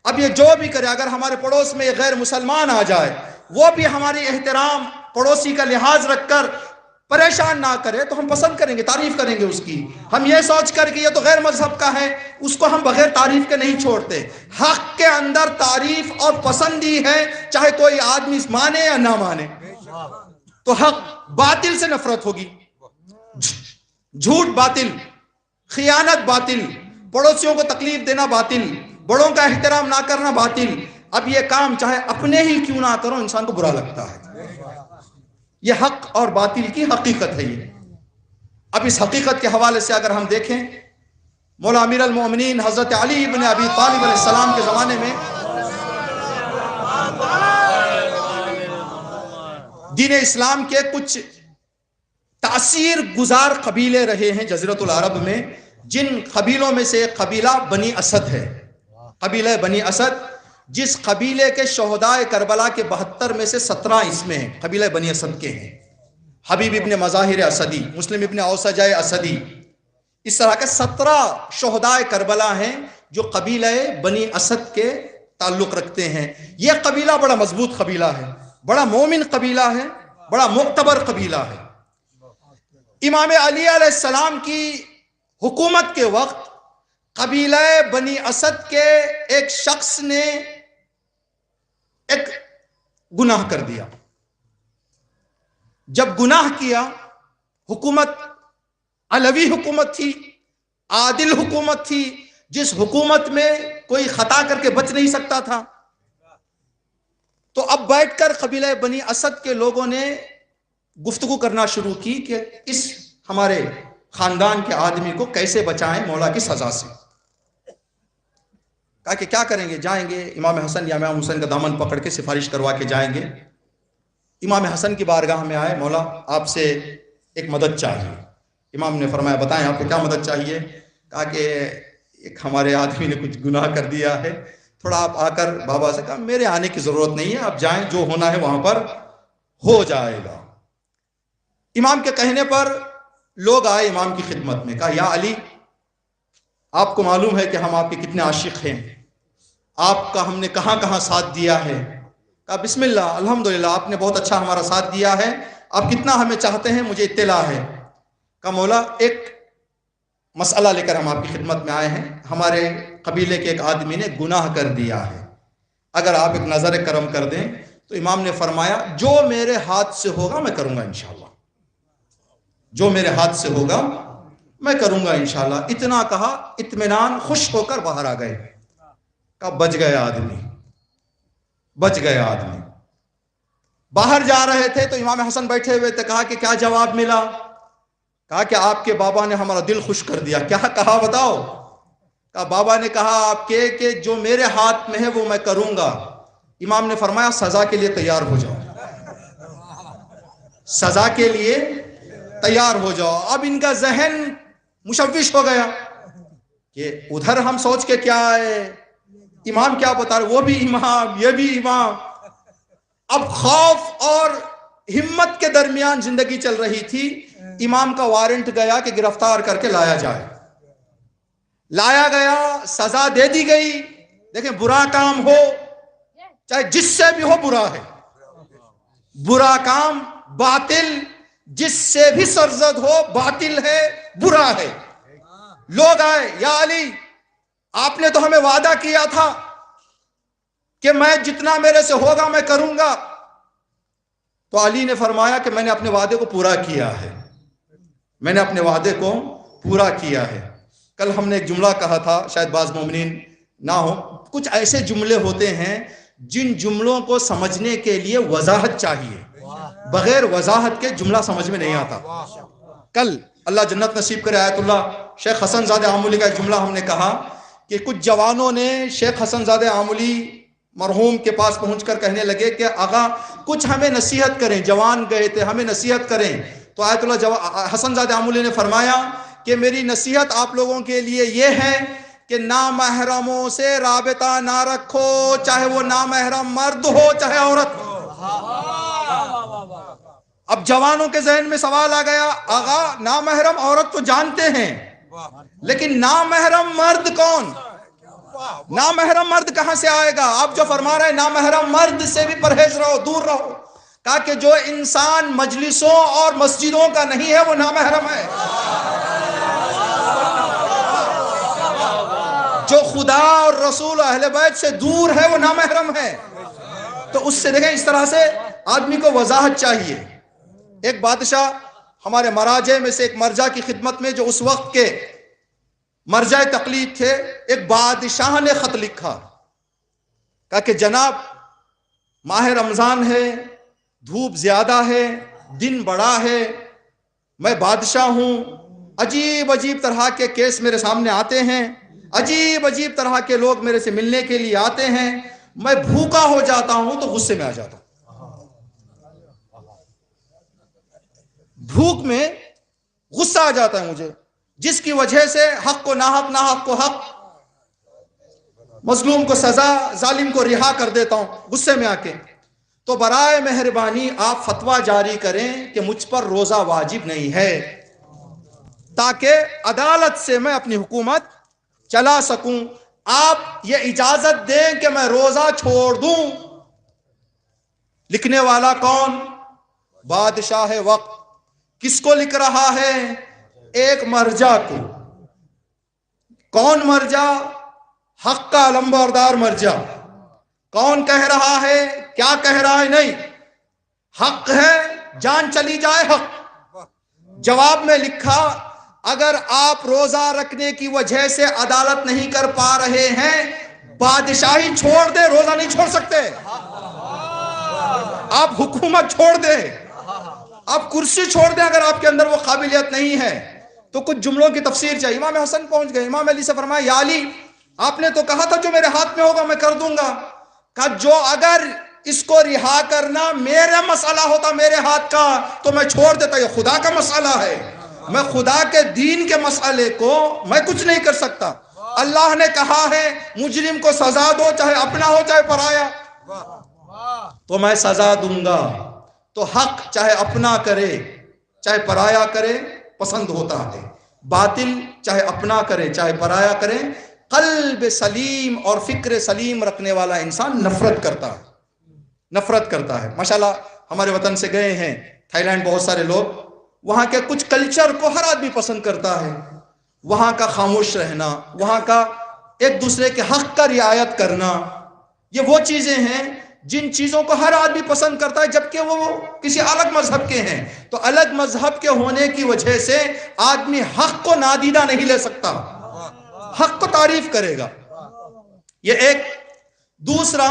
اب یہ جو بھی کرے, اگر ہمارے پڑوس میں یہ غیر مسلمان آ جائے, وہ بھی ہماری احترام, پڑوسی کا لحاظ رکھ کر پریشان نہ کرے تو ہم پسند کریں گے, تعریف کریں گے اس کی. ہم یہ سوچ کر کہ یہ تو غیر مذہب کا ہے, اس کو ہم بغیر تعریف کے نہیں چھوڑتے. حق کے اندر تعریف اور پسندی ہے, چاہے کوئی آدمی مانے یا نہ مانے. تو حق, باطل سے نفرت ہوگی, جھوٹ باطل, خیانت باطل, پڑوسیوں کو تکلیف دینا باطل, بڑوں کا احترام نہ کرنا باطل. اب یہ کام چاہے اپنے ہی کیوں نہ کرو, انسان کو برا لگتا ہے. یہ حق اور باطل کی حقیقت ہے. یہ اب اس حقیقت کے حوالے سے اگر ہم دیکھیں, مولا امیر المومنین حضرت علی ابن ابی طالب علیہ السلام کے زمانے میں دین اسلام کے کچھ تاثیر گزار قبیلے رہے ہیں جزیرۃ العرب میں, جن قبیلوں میں سے ایک قبیلہ بنی اسد ہے. قبیلہ بنی اسد, جس قبیلے کے شہدائے کربلا کے 72 میں سے 17 اس میں ہیں, قبیلہ بنی اسد کے ہیں. حبیب ابن مظاہر اسدی, مسلم ابن اوسجہ اسدی, اس طرح کے 17 شہدائے کربلا ہیں جو قبیلہ بنی اسد کے تعلق رکھتے ہیں. یہ قبیلہ بڑا مضبوط قبیلہ ہے, بڑا مومن قبیلہ ہے, بڑا معتبر قبیلہ ہے. امام علی علیہ السلام کی حکومت کے وقت قبیلہ بنی اسد کے ایک شخص نے ایک گناہ کر دیا. جب گناہ کیا, حکومت علوی حکومت تھی, عادل حکومت تھی, جس حکومت میں کوئی خطا کر کے بچ نہیں سکتا تھا. تو اب بیٹھ کر قبیلہ بنی اسد کے لوگوں نے گفتگو کرنا شروع کی کہ اس ہمارے خاندان کے آدمی کو کیسے بچائیں مولا کی سزا سے. کہا کہ کیا کریں گے, جائیں گے امام حسن یا امام حسین کا دامن پکڑ کے سفارش کروا کے جائیں گے. امام حسن کی بارگاہ میں آئے, مولا آپ سے ایک مدد چاہیے. امام نے فرمایا بتائیں آپ کو کیا مدد چاہیے. کہا کہ ایک ہمارے آدمی نے کچھ گناہ کر دیا ہے, تھوڑا آپ آ کر بابا سے. کہا میرے آنے کی ضرورت نہیں ہے, آپ جائیں, جو ہونا ہے وہاں پر ہو جائے گا. امام کے کہنے پر لوگ آئے امام کی خدمت میں. کہا یا علی, آپ کو معلوم ہے کہ ہم آپ کے کتنے عاشق ہیں, آپ کا ہم نے کہاں کہاں ساتھ دیا ہے. کہا بسم اللہ, الحمدللہ, آپ نے بہت اچھا ہمارا ساتھ دیا ہے, آپ کتنا ہمیں چاہتے ہیں مجھے اطلاع ہے. کہا مولا ایک مسئلہ لے کر ہم آپ کی خدمت میں آئے ہیں, ہمارے قبیلے کے ایک آدمی نے گناہ کر دیا ہے, اگر آپ ایک نظر کرم کر دیں. تو امام نے فرمایا جو میرے ہاتھ سے ہوگا میں کروں گا انشاءاللہ, جو میرے ہاتھ سے ہوگا میں کروں گا انشاءاللہ. اتنا کہا, اطمینان, خوش ہو کر باہر آ گئے. کہا بچ گیا آدمی, بچ گیا آدمی. باہر جا رہے تھے تو امام حسن بیٹھے ہوئے تھے. کہا کہ کیا جواب ملا؟ کہا کہ آپ کے بابا نے ہمارا دل خوش کر دیا. کیا کہا بتاؤ؟ کہا بابا نے کہا آپ کے کہ جو میرے ہاتھ میں ہے وہ میں کروں گا. امام نے فرمایا سزا کے لیے تیار ہو جاؤ، سزا کے لیے تیار ہو جاؤ. اب ان کا ذہن مشوش ہو گیا کہ ادھر ہم سوچ کے کیا آئے، امام کیا بتا رہے، وہ بھی امام یہ بھی امام. اب خوف اور ہمت کے درمیان زندگی چل رہی تھی. امام کا وارنٹ گیا کہ گرفتار کر کے لایا جائے. لایا گیا، سزا دے دی گئی. دیکھیں برا کام ہو چاہے جس سے بھی ہو برا ہے، برا کام باطل جس سے بھی سرزد ہو باطل ہے، برا ہے. لوگ آئے، یا علی آپ نے تو ہمیں وعدہ کیا تھا کہ میں جتنا میرے سے ہوگا میں کروں گا. تو علی نے فرمایا کہ میں نے اپنے وعدے کو پورا کیا ہے، میں نے اپنے وعدے کو پورا کیا ہے. کل ہم نے ایک جملہ کہا تھا، شاید بعض مومنین نہ ہو، کچھ ایسے جملے ہوتے ہیں جن جملوں کو سمجھنے کے لیے وضاحت چاہیے، بغیر وضاحت کے جملہ سمجھ میں نہیں آتا. کل اللہ جنت نصیب کرے آیت اللہ شیخ حسن زادہ آمولی کا ایک جملہ ہم نے کہا کہ کچھ جوانوں نے شیخ حسن زادہ آمولی مرحوم کے پاس پہنچ کر کہنے لگے کہ آقا کچھ ہمیں نصیحت کریں، جوان گئے تھے ہمیں نصیحت کریں. تو آیت اللہ حسن زادہ آمولی نے فرمایا کہ میری نصیحت آپ لوگوں کے لیے یہ ہے کہ نامحرموں سے رابطہ نہ رکھو، چاہے وہ نامحرم مرد ہو چاہے عورت ہو. اب جوانوں کے ذہن میں سوال آ گیا، آغا نامحرم عورت تو جانتے ہیں لیکن نامحرم مرد کون؟ نامحرم مرد کہاں سے آئے گا؟ آپ جو فرما رہے ہیں نامحرم مرد سے بھی پرہیز رہو، دور رہو. کہا کہ جو انسان مجلسوں اور مسجدوں کا نہیں ہے وہ نامحرم ہے. جو خدا اور رسول اہل بیت سے دور ہے وہ نامحرم ہے. تو اس سے دیکھیں اس طرح سے آدمی کو وضاحت چاہیے. ایک بادشاہ ہمارے مراجع میں سے ایک مرجع کی خدمت میں جو اس وقت کے مرجع تقلید تھے، ایک بادشاہ نے خط لکھا، کہا کہ جناب ماہ رمضان ہے، دھوپ زیادہ ہے، دن بڑا ہے، میں بادشاہ ہوں، عجیب عجیب طرح کے کیس میرے سامنے آتے ہیں، عجیب عجیب طرح کے لوگ میرے سے ملنے کے لیے آتے ہیں، میں بھوکا ہو جاتا ہوں تو غصے میں آ جاتا ہوں. بھوک میں غصہ آ جاتا ہے مجھے، جس کی وجہ سے حق کو ناحق، ناحق کو حق، مظلوم کو سزا، ظالم کو رہا کر دیتا ہوں غصے میں آ کے. تو برائے مہربانی آپ فتویٰ جاری کریں کہ مجھ پر روزہ واجب نہیں ہے تاکہ عدالت سے میں اپنی حکومت چلا سکوں. آپ یہ اجازت دیں کہ میں روزہ چھوڑ دوں. لکھنے والا کون؟ بادشاہ وقت. کس کو لکھ رہا ہے؟ ایک مرجع کو. کون مرجع؟ حق کا علمبردار مرجع. کون کہہ رہا ہے؟ کیا کہہ رہا ہے؟ نہیں، حق ہے، جان چلی جائے حق. جواب میں لکھا اگر آپ روزہ رکھنے کی وجہ سے عدالت نہیں کر پا رہے ہیں، بادشاہی چھوڑ دے، روزہ نہیں چھوڑ سکتے. آپ حکومت چھوڑ دیں، آپ کرسی چھوڑ دیں اگر آپ کے اندر وہ قابلیت نہیں ہے. تو کچھ جملوں کی تفسیر چاہیے. امام حسن پہنچ گئے، امام علی سے فرمایا یا علی آپ نے تو کہا تھا جو میرے ہاتھ میں ہوگا میں کر دوں گا. کہا جو اگر اس کو رہا کرنا میرا مسئلہ ہوتا میرے ہاتھ کا تو میں چھوڑ دیتا، یہ خدا کا مسئلہ ہے، میں خدا کے دین کے مسئلے کو میں کچھ نہیں کر سکتا. اللہ نے کہا ہے مجرم کو سزا دو چاہے اپنا ہو چاہے پرایا، تو میں سزا دوں گا. تو حق چاہے اپنا کرے چاہے پرایا کرے پسند ہوتا ہے، باطل چاہے اپنا کرے چاہے پرایا کرے قلب سلیم اور فکر سلیم رکھنے والا انسان نفرت کرتا ہے، نفرت کرتا ہے. ماشاءاللہ ہمارے وطن سے گئے ہیں تھائی لینڈ بہت سارے لوگ، وہاں کے کچھ کلچر کو ہر آدمی پسند کرتا ہے. وہاں کا خاموش رہنا، وہاں کا ایک دوسرے کے حق کا رعایت کرنا، یہ وہ چیزیں ہیں جن چیزوں کو ہر آدمی پسند کرتا ہے، جبکہ وہ کسی الگ مذہب کے ہیں. تو الگ مذہب کے ہونے کی وجہ سے آدمی حق کو نادیدہ نہیں لے سکتا، حق کو تعریف کرے گا. یہ ایک. دوسرا،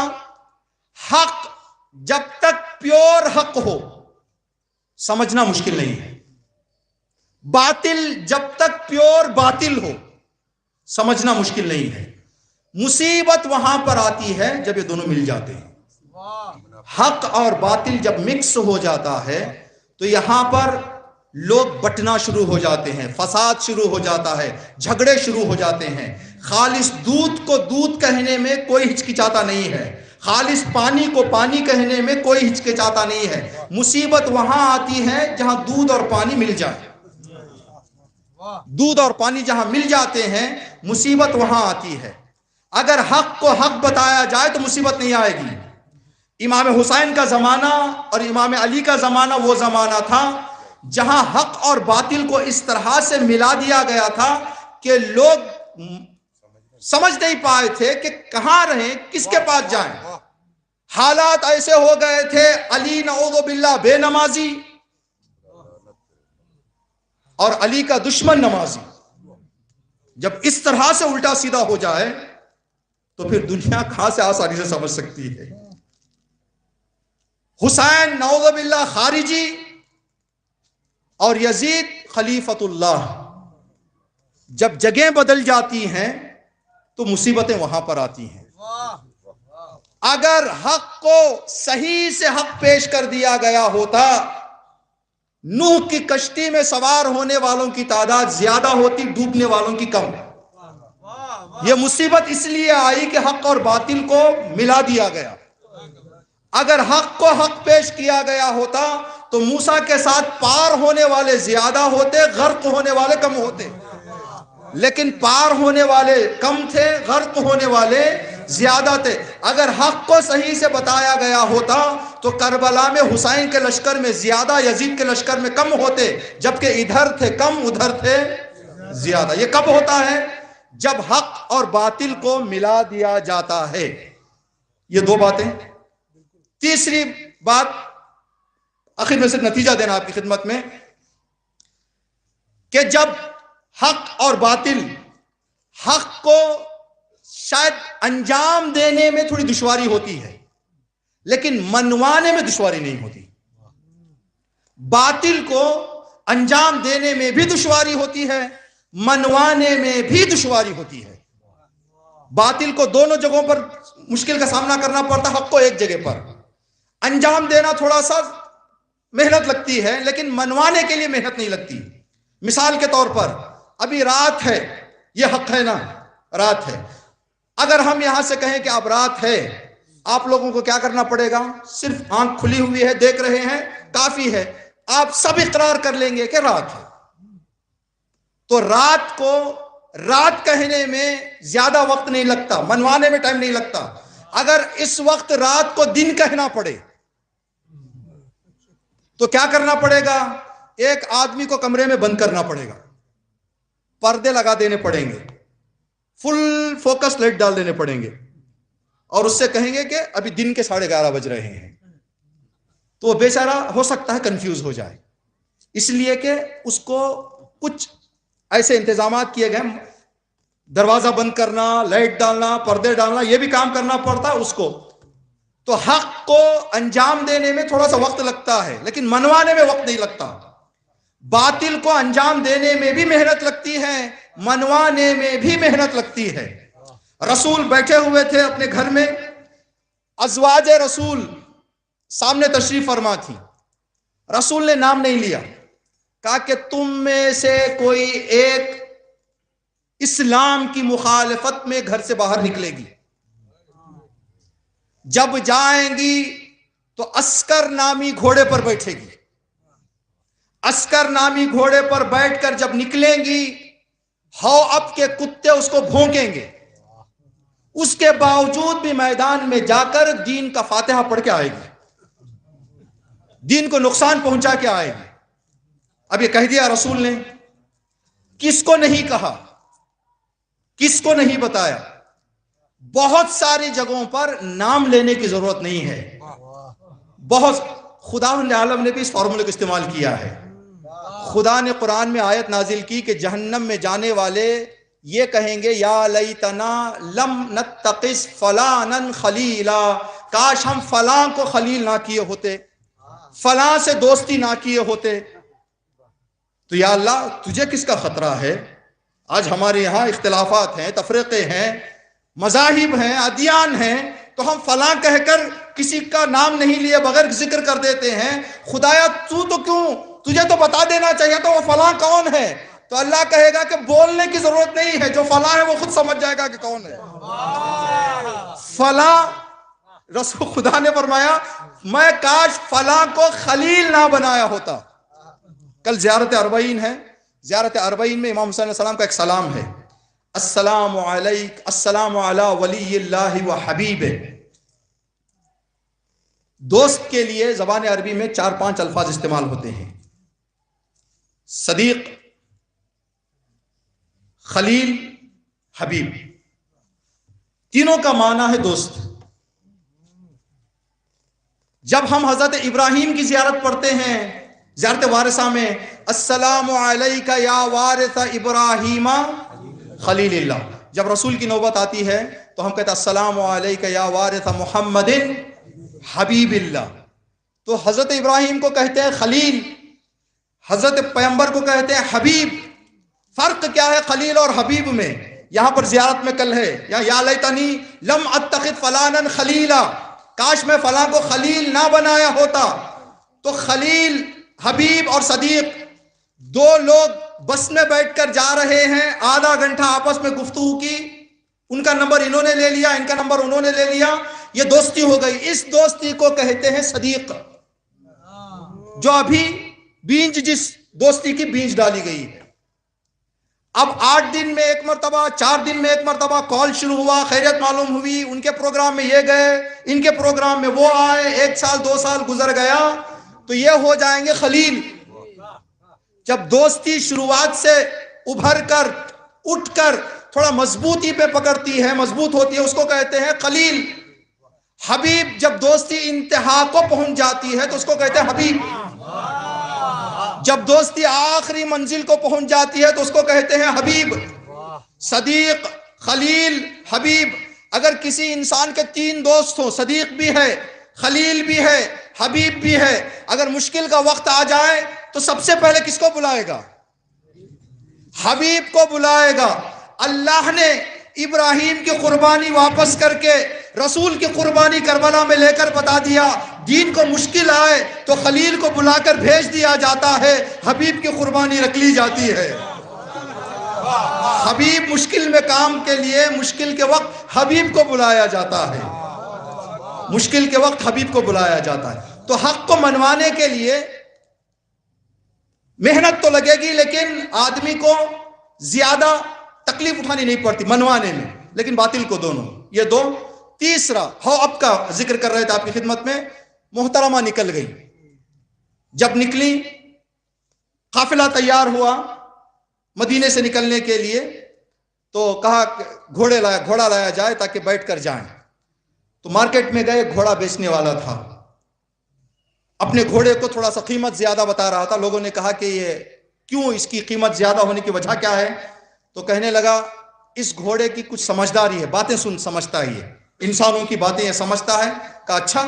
حق جب تک پیور حق ہو سمجھنا مشکل نہیں ہے، باطل جب تک پیور باطل ہو سمجھنا مشکل نہیں ہے۔ مصیبت وہاں پر آتی ہے جب یہ دونوں مل جاتے ہیں۔ حق اور باطل جب مکس ہو جاتا ہے تو یہاں پر لوگ بٹنا شروع ہو جاتے ہیں، فساد شروع ہو جاتا ہے، جھگڑے شروع ہو جاتے ہیں۔ خالص دودھ کو دودھ کہنے میں کوئی ہچکچاتا نہیں ہے، خالص پانی کو پانی کہنے میں کوئی ہچکچاتا نہیں ہے۔ مصیبت وہاں آتی ہے جہاں دودھ اور پانی مل جائے، دودھ اور پانی جہاں مل جاتے ہیں مصیبت وہاں آتی ہے۔ اگر حق کو حق بتایا جائے تو مصیبت نہیں آئے گی۔ امام حسین کا زمانہ اور امام علی کا زمانہ وہ زمانہ تھا جہاں حق اور باطل کو اس طرح سے ملا دیا گیا تھا کہ لوگ سمجھ نہیں پائے تھے کہ کہاں رہیں، کس کے پاس جائیں۔ حالات ایسے ہو گئے تھے، علی نعوذ باللہ بے نمازی اور علی کا دشمن نمازی۔ جب اس طرح سے الٹا سیدھا ہو جائے تو پھر دنیا کہاں سے آسانی سے سمجھ سکتی ہے۔ حسین نعوذ باللہ خارجی اور یزید خلیفۃ اللہ، جب جگہیں بدل جاتی ہیں تو مصیبتیں وہاں پر آتی ہیں۔ اگر حق کو صحیح سے حق پیش کر دیا گیا ہوتا، نوح کی کشتی میں سوار ہونے والوں کی تعداد زیادہ ہوتی، ڈوبنے والوں کی کم۔ یہ مصیبت اس لیے آئی کہ حق اور باطل کو ملا دیا گیا۔ اگر حق کو حق پیش کیا گیا ہوتا تو موسیٰ کے ساتھ پار ہونے والے زیادہ ہوتے، غرق ہونے والے کم ہوتے، لیکن پار ہونے والے کم تھے، غرق ہونے والے زیادہ تھے۔ اگر حق کو صحیح سے بتایا گیا ہوتا تو کربلا میں حسین کے لشکر میں زیادہ، یزید کے لشکر میں کم ہوتے، جبکہ ادھر تھے کم ادھر تھے زیادہ۔ یہ کب ہوتا ہے؟ جب حق اور باطل کو ملا دیا جاتا ہے۔ یہ دو باتیں۔ تیسری بات آخر میں صرف نتیجہ دینا آپ کی خدمت میں کہ جب حق اور باطل، حق کو شاید انجام دینے میں تھوڑی دشواری ہوتی ہے لیکن منوانے میں دشواری نہیں ہوتی، باطل کو انجام دینے میں بھی دشواری ہوتی ہے، منوانے میں بھی دشواری ہوتی ہے۔ باطل کو دونوں جگہوں پر مشکل کا سامنا کرنا پڑتا، حق کو ایک جگہ پر۔ انجام دینا تھوڑا سا محنت لگتی ہے لیکن منوانے کے لیے محنت نہیں لگتی۔ مثال کے طور پر ابھی رات ہے، یہ حق ہے نا، رات ہے۔ اگر ہم یہاں سے کہیں کہ اب رات ہے، آپ لوگوں کو کیا کرنا پڑے گا؟ صرف آنکھ کھلی ہوئی ہے، دیکھ رہے ہیں، کافی ہے، آپ سب اقرار کر لیں گے کہ رات ہے۔ تو رات کو رات کہنے میں زیادہ وقت نہیں لگتا، منوانے میں ٹائم نہیں لگتا۔ اگر اس وقت رات کو دن کہنا پڑے تو کیا کرنا پڑے گا؟ ایک آدمی کو کمرے میں بند کرنا پڑے گا، پردے لگا دینے پڑیں گے، فل فوکس لائٹ ڈال دینے پڑیں گے، اور اس سے کہیں گے کہ ابھی دن کے 11:30 بج رہے ہیں، تو وہ بیچارہ ہو سکتا ہے کنفیوز ہو جائے، اس لیے کہ اس کو کچھ ایسے انتظامات کیے گئے، دروازہ بند کرنا، لائٹ ڈالنا، پردے ڈالنا، یہ بھی کام کرنا پڑتا ہے اس کو۔ تو حق کو انجام دینے میں تھوڑا سا وقت لگتا ہے لیکن منوانے میں وقت نہیں لگتا۔ باطل کو انجام دینے میں بھی محنت لگتی ہے، منوانے میں بھی محنت لگتی ہے۔ رسول بیٹھے ہوئے تھے اپنے گھر میں، ازواج رسول سامنے تشریف فرما تھی، رسول نے نام نہیں لیا، کہا کہ تم میں سے کوئی ایک اسلام کی مخالفت میں گھر سے باہر نکلے گی، جب جائیں گی تو عسکر نامی گھوڑے پر بیٹھے گی، عسکر نامی گھوڑے پر بیٹھ کر جب نکلیں گی، ہو اب کے کتے اس کو بھونکیں گے، اس کے باوجود بھی میدان میں جا کر دین کا فاتحہ پڑھ کے آئے گی، دین کو نقصان پہنچا کے آئے گی۔ اب یہ کہہ دیا رسول نے، کس کو نہیں کہا، کس کو نہیں بتایا؟ بہت ساری جگہوں پر نام لینے کی ضرورت نہیں ہے، بہت خداوند عالم نے بھی اس فارمولے کو استعمال کیا ہے۔ خدا نے قرآن میں آیت نازل کی کہ جہنم میں جانے والے یہ کہیں گے یا لیتنا لم نتقس فلانا خلیلا، کاش ہم فلاں کو خلیل نہ کیے ہوتے، فلاں سے دوستی نہ کیے ہوتے تو یا اللہ تجھے کس کا خطرہ ہے؟ آج ہمارے یہاں اختلافات ہیں، تفریقے ہیں، مذاہب ہیں، ادیان ہیں، تو ہم فلاں کہہ کر کسی کا نام نہیں لیے بغیر ذکر کر دیتے ہیں۔ خدایا تو کیوں، تجھے تو بتا دینا چاہیے تو وہ فلاں کون ہے؟ تو اللہ کہے گا کہ بولنے کی ضرورت نہیں ہے، جو فلاں ہے وہ خود سمجھ جائے گا کہ کون ہے۔ فلاں، رسول خدا نے فرمایا میں کاش فلاں کو خلیل نہ بنایا ہوتا۔ کل زیارت اربعین ہے، زیارت اربعین میں امام حسین علیہ السلام کا ایک سلام ہے، السلام علیک، السلام علی ولی اللہ و حبیب۔ دوست کے لیے زبان عربی میں 4-5 الفاظ استعمال ہوتے ہیں، صدیق، خلیل، حبیب، تینوں کا معنی ہے دوست۔ جب ہم حضرت ابراہیم کی زیارت پڑھتے ہیں زیارت وارثہ میں، السلام علیک یا وارث ابراہیم خلیل اللہ، جب رسول کی نوبت آتی ہے تو ہم کہتے ہیں السلام علیک یا وارث محمد حبیب اللہ۔ تو حضرت ابراہیم کو کہتے ہیں خلیل، حضرت پیغمبر کو کہتے ہیں حبیب۔ فرق کیا ہے خلیل اور حبیب میں؟ یہاں پر زیارت میں کل ہے یا لیتنی لم اتخذ فلانا خلیلا، کاش میں فلاں کو خلیل نہ بنایا ہوتا۔ تو خلیل، حبیب اور صدیق، دو لوگ بس میں بیٹھ کر جا رہے ہیں، آدھا گھنٹہ آپس میں گفتگو کی، ان کا نمبر انہوں نے لے لیا، ان کا نمبر انہوں نے لے لیا، یہ دوستی ہو گئی۔ اس دوستی کو کہتے ہیں صدیق، جو ابھی بیج، جس دوستی کی بیج ڈالی گئی ہے۔ اب 8 دن میں ایک مرتبہ، 4 دن میں ایک مرتبہ کال شروع ہوا، خیریت معلوم ہوئی، ان کے پروگرام میں یہ گئے، ان کے پروگرام میں وہ آئے، 1 سال 2 سال گزر گیا تو یہ ہو جائیں گے خلیل۔ جب دوستی شروعات سے ابھر کر، اٹھ کر تھوڑا مضبوطی پہ پکڑتی ہے، مضبوط ہوتی ہے، اس کو کہتے ہیں خلیل۔ حبیب، جب دوستی انتہا کو پہنچ جاتی ہے تو اس کو کہتے ہیں حبیب۔ جب دوستی آخری منزل کو پہنچ جاتی ہے تو اس کو کہتے ہیں حبیب۔ صدیق، خلیل، حبیب۔ اگر کسی انسان کے 3 دوست ہوں، صدیق بھی ہے، خلیل بھی ہے، حبیب بھی ہے، اگر مشکل کا وقت آ جائے تو سب سے پہلے کس کو بلائے گا؟ حبیب کو بلائے گا۔ اللہ نے ابراہیم کی قربانی واپس کر کے رسول کی قربانی کربلا میں لے کر بتا دیا، دین کو مشکل آئے تو خلیل کو بلا کر بھیج دیا جاتا ہے، حبیب کی قربانی رکھ لی جاتی ہے۔ حبیب مشکل میں کام کے لیے، مشکل کے وقت حبیب کو بلایا جاتا ہے، مشکل کے وقت حبیب کو بلایا جاتا ہے۔ تو حق کو منوانے کے لیے محنت تو لگے گی، لیکن آدمی کو زیادہ تکلیف اٹھانی نہیں پڑتی منوانے میں، لیکن باطل کو دونوں، یہ دو۔ تیسرا اب کا ذکر کر رہے تھے آپ کی خدمت میں، محترمہ نکل گئی۔ جب نکلی، قافلہ تیار ہوا مدینے سے نکلنے کے لیے، تو کہا گھوڑا لایا جائے تاکہ بیٹھ کر جائیں۔ تو مارکیٹ میں گئے، گھوڑا بیچنے والا تھا، اپنے گھوڑے کو تھوڑا سا قیمت زیادہ بتا رہا تھا۔ لوگوں نے کہا کہ یہ کیوں، اس کی قیمت زیادہ ہونے کی وجہ کیا ہے؟ تو کہنے لگا اس گھوڑے کی کچھ سمجھداری ہے، باتیں سمجھتا ہے، یہ انسانوں کی باتیں یہ سمجھتا ہے۔ کہا اچھا،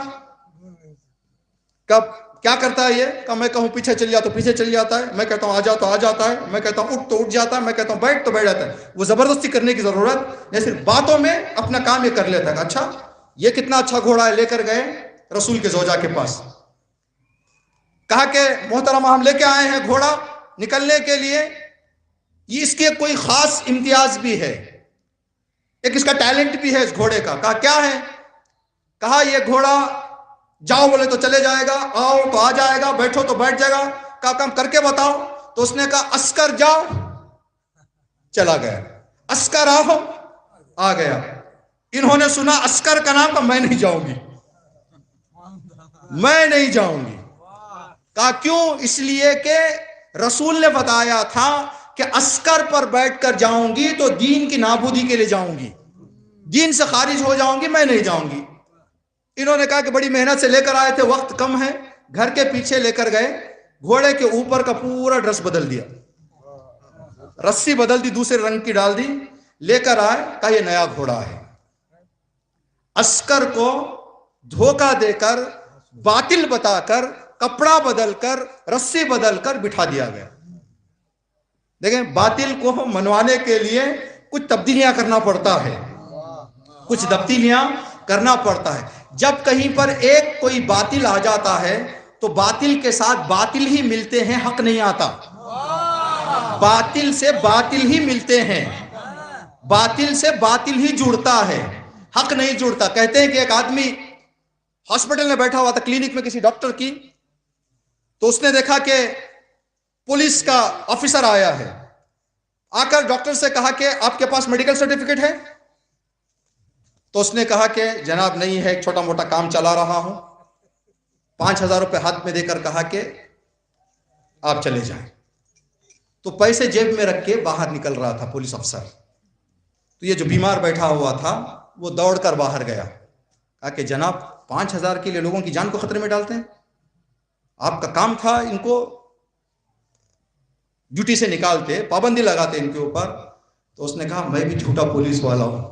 کب کیا کرتا ہے یہ؟ کہا میں کہوں پیچھے چل جا تو پیچھے چل جاتا ہے، میں کہتا ہوں آ جا تو آ جاتا ہے، میں کہتا ہوں اٹھ تو اٹھ جاتا ہے، میں کہتا ہوں بیٹھ تو بیٹھ جاتا ہے۔ وہ زبردستی کرنے کی ضرورت نہیں، صرف باتوں میں اپنا کام یہ کر لیتا ہے۔ اچھا یہ کتنا اچھا گھوڑا ہے، لے کر گئے رسول کے زوجہ کے پاس۔ کہا کہ محترمہ ہم لے کے آئے ہیں گھوڑا نکلنے کے لیے، یہ اس کے کوئی خاص امتیاز بھی ہے، ایک اس کا ٹیلنٹ بھی ہے اس گھوڑے کا۔ کہا کیا ہے؟ کہا یہ گھوڑا جاؤ بولے تو چلے جائے گا، آؤ تو آ جائے گا، بیٹھو تو بیٹھ جائے گا۔ کہا کام کر کے بتاؤ۔ تو اس نے کہا عسکر جاؤ، چلا گیا، عسکر آؤ، آ گیا۔ انہوں نے سنا عسکر کا نام، کہا میں نہیں جاؤں گی، میں نہیں جاؤں گی۔ کہا کیوں؟ اس لیے کہ رسول نے بتایا تھا کہ عسکر پر بیٹھ کر جاؤں گی تو دین کی نابودی کے لیے جاؤں گی، دین سے خارج ہو جاؤں گی، میں نہیں جاؤں گی۔ انہوں نے کہا کہ بڑی محنت سے لے کر آئے تھے، وقت کم ہے، گھر کے پیچھے لے کر گئے، گھوڑے کے اوپر کا پورا ڈریس بدل دیا، رسی بدل دی، دوسرے رنگ کی ڈال دی، لے کر آئے، کہا یہ نیا گھوڑا ہے۔ عسکر کو دھوکہ دے کر، باطل بتا کر کپڑا بدل کر رسی بدل کر بٹھا دیا گیا. دیکھیں باطل کو منوانے کے لیے کچھ تبدیلیاں کرنا پڑتا ہے, کچھ تبدیلیاں کرنا پڑتا ہے. جب کہیں پر ایک کوئی باطل آ جاتا ہے تو باطل کے ساتھ باطل ہی ملتے ہیں, حق نہیں آتا. باطل سے باطل ہی ملتے ہیں, باطل سے باطل ہی جڑتا ہے, حق نہیں جڑتا. کہتے ہیں کہ ایک آدمی ہاسپٹل میں بیٹھا ہوا تھا, کلینک میں کسی ڈاکٹر کی, تو اس نے دیکھا کہ پولیس کا آفیسر آیا ہے. آ کر ڈاکٹر سے کہا کہ آپ کے پاس میڈیکل سرٹیفکیٹ ہے؟ تو اس نے کہا کہ جناب نہیں ہے, ایک چھوٹا موٹا کام چلا رہا ہوں. 5,000 روپے ہاتھ میں دے کر کہا کہ آپ چلے جائیں. تو پیسے جیب میں رکھ کے باہر نکل رہا تھا پولیس افسر. تو یہ جو بیمار بیٹھا ہوا تھا وہ دوڑ کر باہر گیا, کہا کہ جناب 5,000 کے لیے لوگوں کی جان کو خطرے میں ڈالتے ہیں, آپ کا کام تھا ان کو ڈیوٹی سے نکالتے, پابندی لگاتے ان کے اوپر. تو اس نے کہا میں بھی جھوٹا پولیس والا ہوں,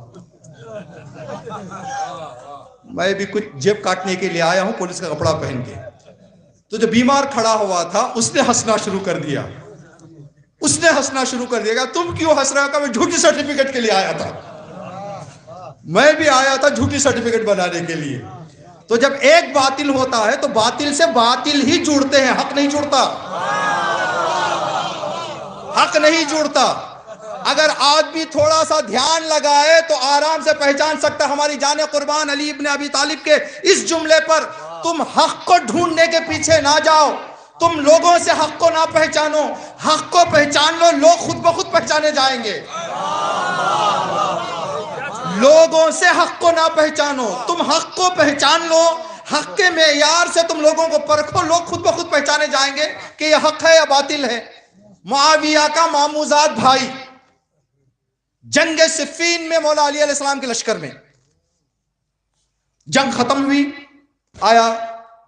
میں بھی کچھ جیب کاٹنے کے لیے آیا ہوں پولیس کا کپڑا پہن کے. تو جو بیمار کھڑا ہوا تھا اس نے ہنسنا شروع کر دیا, اس نے ہنسنا شروع کر دیا. تم کیوں ہنس رہا؟ میں جھوٹی سرٹیفکیٹ کے لیے آیا تھا, میں بھی آیا تھا جھوٹی سرٹیفکیٹ بنانے کے لیے. تو جب ایک باطل ہوتا ہے تو باطل سے باطل ہی جڑتے ہیں, حق نہیں جڑتا, حق نہیں جڑتا. اگر آدمی تھوڑا سا دھیان لگائے تو آرام سے پہچان سکتا. ہماری جان قربان علی ابن ابی طالب کے اس جملے پر, تم حق کو ڈھونڈنے کے پیچھے نہ جاؤ, تم لوگوں سے حق کو نہ پہچانو, حق کو پہچان لو, لوگ خود بخود پہچانے جائیں گے. لوگوں سے حق کو نہ پہچانو, تم حق کو پہچان لو, حق کے معیار سے تم لوگوں کو پرکھو, لوگ خود بخود پہچانے جائیں گے کہ یہ حق ہے یا باطل ہے. معاویہ کا ماموزاد بھائی جنگ صفین میں مولا علی علیہ السلام کے لشکر میں جنگ ختم ہوئی, آیا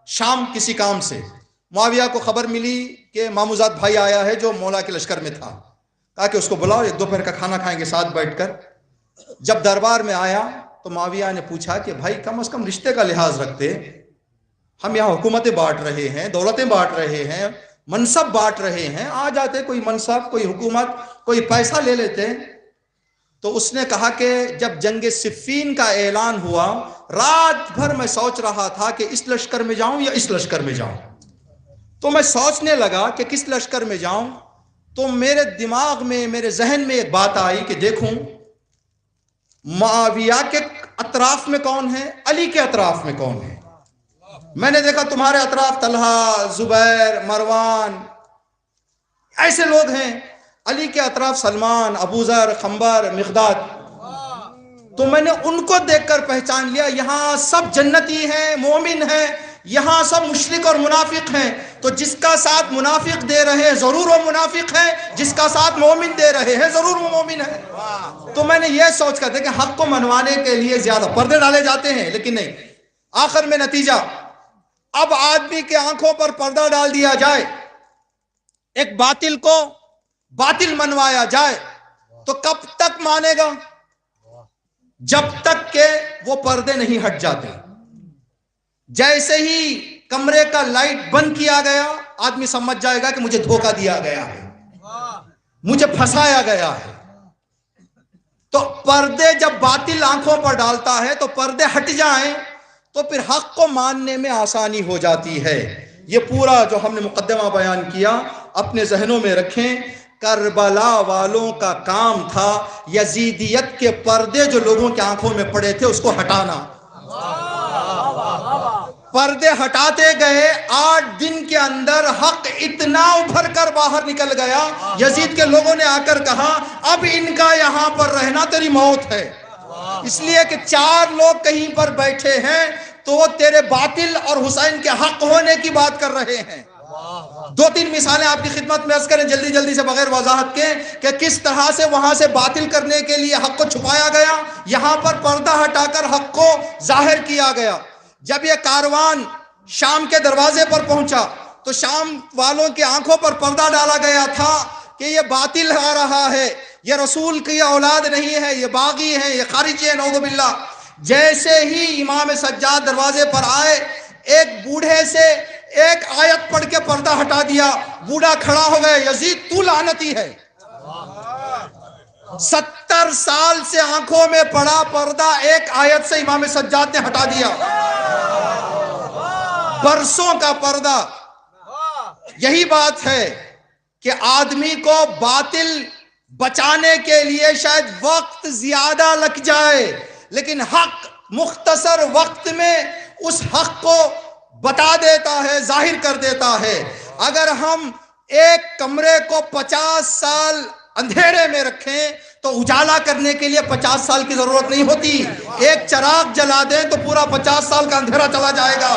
شام کسی کام سے, معاویہ کو خبر ملی کہ ماموزاد بھائی آیا ہے جو مولا کے لشکر میں تھا. کہا کہ اس کو بلاؤ, ایک دوپہر کا کھانا کھائیں گے ساتھ بیٹھ کر. جب دربار میں آیا تو معاویہ نے پوچھا کہ بھائی کم از کم رشتے کا لحاظ رکھتے, ہم یہاں حکومتیں بانٹ رہے ہیں, دولتیں بانٹ رہے ہیں, منصب بانٹ رہے ہیں, آ جاتے کوئی منصب, کوئی حکومت, کوئی پیسہ لے لیتے. تو اس نے کہا کہ جب جنگ صفین کا اعلان ہوا, رات بھر میں سوچ رہا تھا کہ اس لشکر میں جاؤں یا اس لشکر میں جاؤں. تو میں سوچنے لگا کہ کس لشکر میں جاؤں, تو میرے دماغ میں, میرے ذہن میں ایک بات آئی کہ دیکھوں معاویہ کے اطراف میں کون ہے, علی کے اطراف میں کون ہے. میں نے دیکھا تمہارے اطراف طلحہ, زبیر, مروان ایسے لوگ ہیں, علی کے اطراف سلمان, ابو ذر, خنبر, مقداد. تو میں نے ان کو دیکھ کر پہچان لیا, یہاں سب جنتی ہیں, مومن ہیں, یہاں سب مشرک اور منافق ہیں. تو جس کا ساتھ منافق دے رہے ہیں ضرور وہ منافق ہے, جس کا ساتھ مومن دے رہے ہیں ضرور وہ مومن ہے. تو میں نے یہ سوچ کر دیکھا حق کو منوانے کے لیے زیادہ پردے ڈالے جاتے ہیں, لیکن نہیں. آخر میں نتیجہ, اب آدمی کے آنکھوں پر پردہ ڈال دیا جائے, ایک باطل کو باطل منوایا جائے, تو کب تک مانے گا؟ جب تک کہ وہ پردے نہیں ہٹ جاتے. جیسے ہی کمرے کا لائٹ بند کیا گیا, آدمی سمجھ جائے گا کہ مجھے دھوکہ دیا گیا ہے, مجھے پھنسایا گیا ہے. تو پردے جب باطل آنکھوں پر ڈالتا ہے تو پردے ہٹ جائیں تو پھر حق کو ماننے میں آسانی ہو جاتی ہے. یہ پورا جو ہم نے مقدمہ بیان کیا اپنے ذہنوں میں رکھیں. کربلا والوں کا کام تھا یزیدیت کے پردے جو لوگوں کے آنکھوں میں پڑے تھے اس کو ہٹانا. پردے ہٹاتے گئے, 8 دن کے اندر حق اتنا ابھر کر باہر نکل گیا. یزید کے لوگوں نے آ کر کہا اب ان کا یہاں پر رہنا تیری موت ہے, اس لیے کہ 4 لوگ کہیں پر بیٹھے ہیں تو وہ تیرے باطل اور حسین کے حق ہونے کی بات کر رہے ہیں. 2-3 مثالیں آپ کی خدمت میں عرض کریں جلدی سے بغیر وضاحت کے, کہ کس طرح سے وہاں سے باطل کرنے کے لیے حق کو چھپایا گیا, یہاں پر پردہ ہٹا کر حق کو ظاہر کیا گیا. جب یہ کاروان شام کے دروازے پر پہنچا تو شام والوں کی آنکھوں پر پردہ ڈالا گیا تھا کہ یہ باطل آ رہا ہے, یہ رسول کی اولاد نہیں ہے, یہ باغی ہے, یہ خارجی ہے, نعوذ باللہ. جیسے ہی امام سجاد دروازے پر آئے, ایک بوڑھے سے ایک آیت پڑھ کے پردہ ہٹا دیا، بوڑھا کھڑا ہو گیا، یزید تو لعنتی ہے۔ 70 سال سے آنکھوں میں پڑا پردہ ایک آیت سے امام سجاد نے ہٹا دیا، برسوں کا پردہ۔ یہی بات ہے کہ آدمی کو باطل بچانے کے لیے شاید وقت زیادہ لگ جائے، لیکن حق مختصر وقت میں اس حق کو بتا دیتا ہے، ظاہر کر دیتا ہے۔ اگر ہم ایک کمرے کو 50 سال اندھیرے میں رکھیں تو اجالا کرنے کے لیے 50 سال کی ضرورت نہیں ہوتی، ایک چراغ جلا دیں تو پورا 50 سال کا اندھیرا چلا جائے گا۔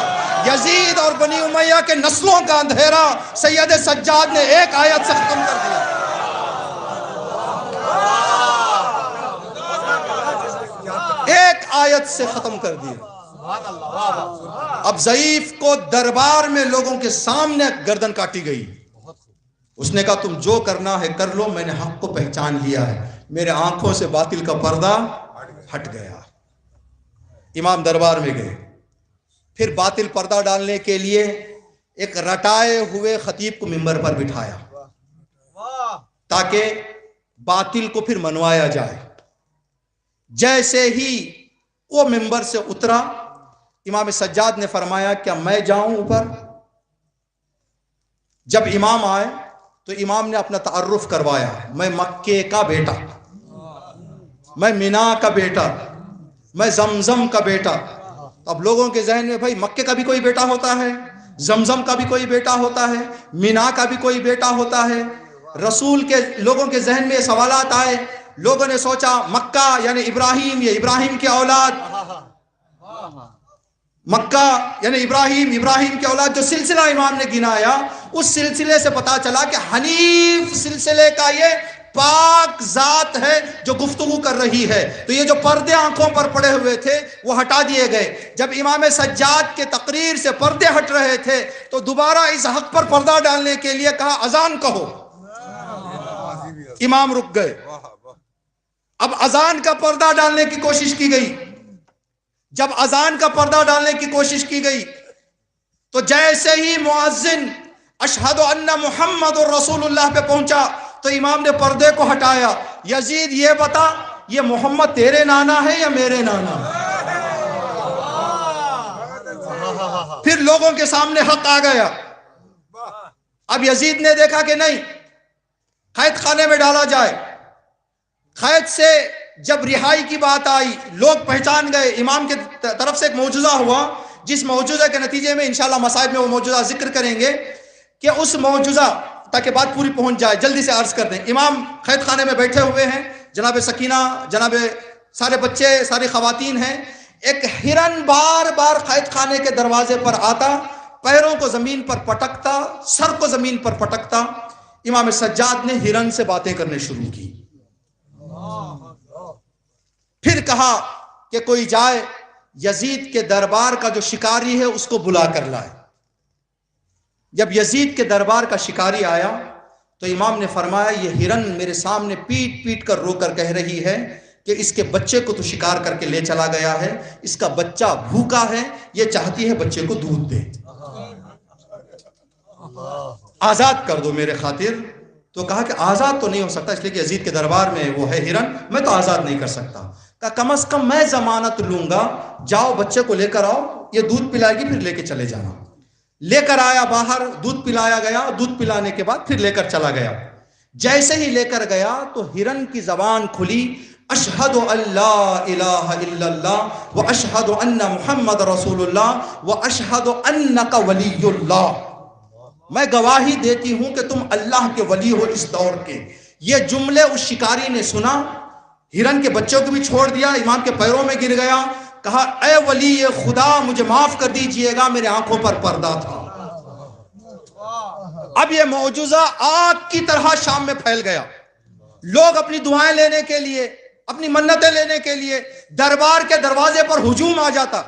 یزید اور بنی امیہ کے نسلوں کا اندھیرا سید سجاد نے ایک آیت سے ختم کر دیا۔ ایک آیت سے ختم کر دیا۔ اب ضعیف کو دربار میں لوگوں کے سامنے گردن کاٹی گئی۔ اس نے کہا تم جو کرنا ہے کر لو، میں نے حق کو پہچان لیا ہے، میرے آنکھوں سے باطل کا پردہ ہٹ گیا۔ امام دربار میں گئے، پھر باطل پردہ ڈالنے کے لیے ایک رٹائے ہوئے خطیب کو منبر پر بٹھایا تاکہ باطل کو پھر منوایا جائے۔ جیسے ہی وہ منبر سے اترا، امام سجاد نے فرمایا کیا میں جاؤں اوپر؟ جب امام آئے تو امام نے اپنا تعارف کروایا، میں مکے کا بیٹا، میں مینا کا بیٹا، میں زمزم کا بیٹا۔ اب لوگوں کے ذہن میں بھائی مکے کا بھی کوئی بیٹا ہوتا ہے، زمزم کا بھی کوئی بیٹا ہوتا ہے، مینا کا بھی کوئی بیٹا ہوتا ہے۔ رسول کے لوگوں کے ذہن میں یہ سوالات آئے، لوگوں نے سوچا مکہ یعنی ابراہیم، یہ ابراہیم کی اولاد، مکہ یعنی ابراہیم کی اولاد۔ جو سلسلہ امام نے گنایا اس سلسلے سے پتا چلا کہ حنیف سلسلے کا یہ پاک ذات ہے جو گفتگو کر رہی ہے۔ تو یہ جو پردے آنکھوں پر پڑے ہوئے تھے وہ ہٹا دیے گئے۔ جب امام سجاد کے تقریر سے پردے ہٹ رہے تھے تو دوبارہ اس حق پر پردہ ڈالنے کے لیے کہا اذان کہو۔ امام رک گئے۔ اب اذان کا پردہ ڈالنے کی کوشش کی گئی۔ جب اذان کا پردہ ڈالنے کی کوشش کی گئی تو جیسے ہی مؤذن اشہد ان محمد الرسول اللہ پہ پہنچا تو امام نے پردے کو ہٹایا۔ یزید یہ بتا یہ محمد تیرے نانا ہے یا میرے نانا؟ پھر لوگوں کے سامنے حق آ گیا۔ اب یزید نے دیکھا کہ نہیں، قید خانے میں ڈالا جائے۔ قید سے جب رہائی کی بات آئی لوگ پہچان گئے۔ امام کے طرف سے ایک معجزہ ہوا جس معجزہ کے نتیجے میں انشاءاللہ مصائب میں وہ معجزہ ذکر کریں گے کہ اس معجزہ، تاکہ بات پوری پہنچ جائے جلدی سے عرض کر دیں۔ امام قید خانے میں بیٹھے ہوئے ہیں، جناب سکینہ، جناب سارے بچے، ساری خواتین ہیں۔ ایک ہرن بار بار قید خانے کے دروازے پر آتا، پیروں کو زمین پر پٹکتا، سر کو زمین پر پٹکتا۔ امام سجاد نے ہرن سے باتیں کرنے شروع کی۔ پھر کہا کہ کوئی جائے یزید کے دربار کا جو شکاری ہے اس کو بلا کر لائے۔ جب یزید کے دربار کا شکاری آیا تو امام نے فرمایا یہ ہرن میرے سامنے پیٹ پیٹ کر رو کر کہہ رہی ہے کہ اس کے بچے کو تو شکار کر کے لے چلا گیا ہے، اس کا بچہ بھوکا ہے، یہ چاہتی ہے بچے کو دودھ دے، آزاد کر دو میرے خاطر۔ تو کہا کہ آزاد تو نہیں ہو سکتا، اس لیے کہ یزید کے دربار میں وہ ہے ہرن، میں تو آزاد نہیں کر سکتا۔ کہا کم از کم میں ضمانت لوں گا، جاؤ بچے کو لے کر آؤ، یہ دودھ پلائے گی پھر لے کے چلے جانا۔ لے کر آیا باہر، دودھ پلایا گیا، دودھ پلانے کے بعد پھر لے کر چلا گیا۔ جیسے ہی لے کر گیا تو ہرن کی زبان کھلی، اشہد ان لا الہ الا اللہ و اشہد ان محمد رسول اللہ و اشہد انک ولی اللہ، میں گواہی دیتی ہوں کہ تم اللہ کے ولی ہو اس دور کے۔ یہ جملے اس شکاری نے سنا، ہرن کے بچوں کو بھی چھوڑ دیا، امام کے پیروں میں گر گیا، کہا اے ولی خدا مجھے معاف کر دیجئے گا، میرے آنکھوں پر پردہ تھا۔ اب یہ معجزہ آگ کی طرح شام میں پھیل گیا۔ لوگ اپنی دعائیں لینے کے لیے، اپنی منتیں لینے کے لیے دربار کے دروازے پر ہجوم آ جاتا۔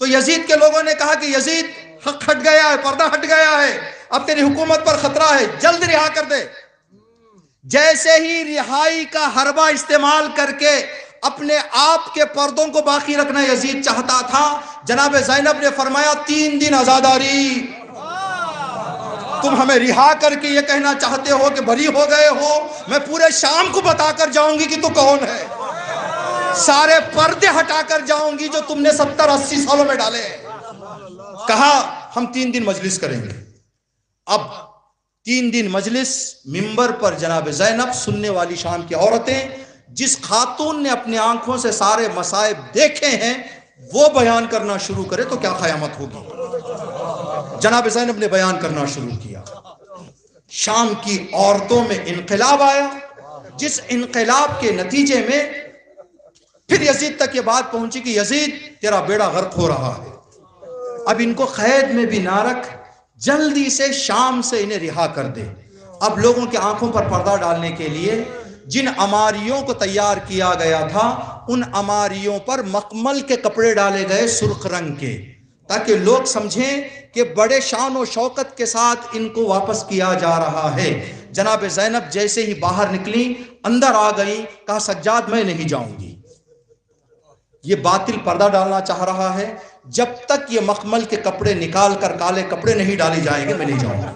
تو یزید کے لوگوں نے کہا کہ یزید حق ہٹ گیا ہے، پردہ ہٹ گیا ہے، اب تیری حکومت پر خطرہ ہے، جلد رہا کر دے۔ جیسے ہی رہائی کا حربہ استعمال کر کے اپنے آپ کے پردوں کو باقی رکھنا یزید چاہتا تھا، جناب زینب نے فرمایا 3 دن عزاداری۔ تم ہمیں رہا کر کے یہ کہنا چاہتے ہو کہ بری ہو گئے ہو؟ میں پورے شام کو بتا کر جاؤں گی کہ تو کون ہے، سارے پردے ہٹا کر جاؤں گی جو تم نے 70-80 سالوں میں ڈالے ہیں۔ کہا ہم 3 دن مجلس کریں گے۔ اب 3 دن مجلس، منبر پر جناب زینب، سننے والی شام کی عورتیں، جس خاتون نے اپنی آنکھوں سے سارے مصائب دیکھے ہیں وہ بیان کرنا شروع کرے تو کیا قیامت ہوگی۔ جناب زینب نے بیان کرنا شروع کیا۔ شام کی عورتوں میں انقلاب آیا، جس انقلاب کے نتیجے میں پھر یزید تک یہ بات پہنچی کہ یزید تیرا بیڑا غرق ہو رہا ہے، اب ان کو قید میں بھی نہ رکھ، جلدی سے شام سے انہیں رہا کر دے۔ اب لوگوں کی آنکھوں پر پردہ ڈالنے کے لیے جن عماریوں کو تیار کیا گیا تھا ان عماریوں پر مخمل کے کپڑے ڈالے گئے سرخ رنگ کے، تاکہ لوگ سمجھیں کہ بڑے شان و شوکت کے ساتھ ان کو واپس کیا جا رہا ہے۔ جناب زینب جیسے ہی باہر نکلی اندر آ گئی، کہا سجاد میں نہیں جاؤں گی، یہ باطل پردہ ڈالنا چاہ رہا ہے، جب تک یہ مخمل کے کپڑے نکال کر کالے کپڑے نہیں ڈالے جائیں گے میں نہیں جاؤں گا۔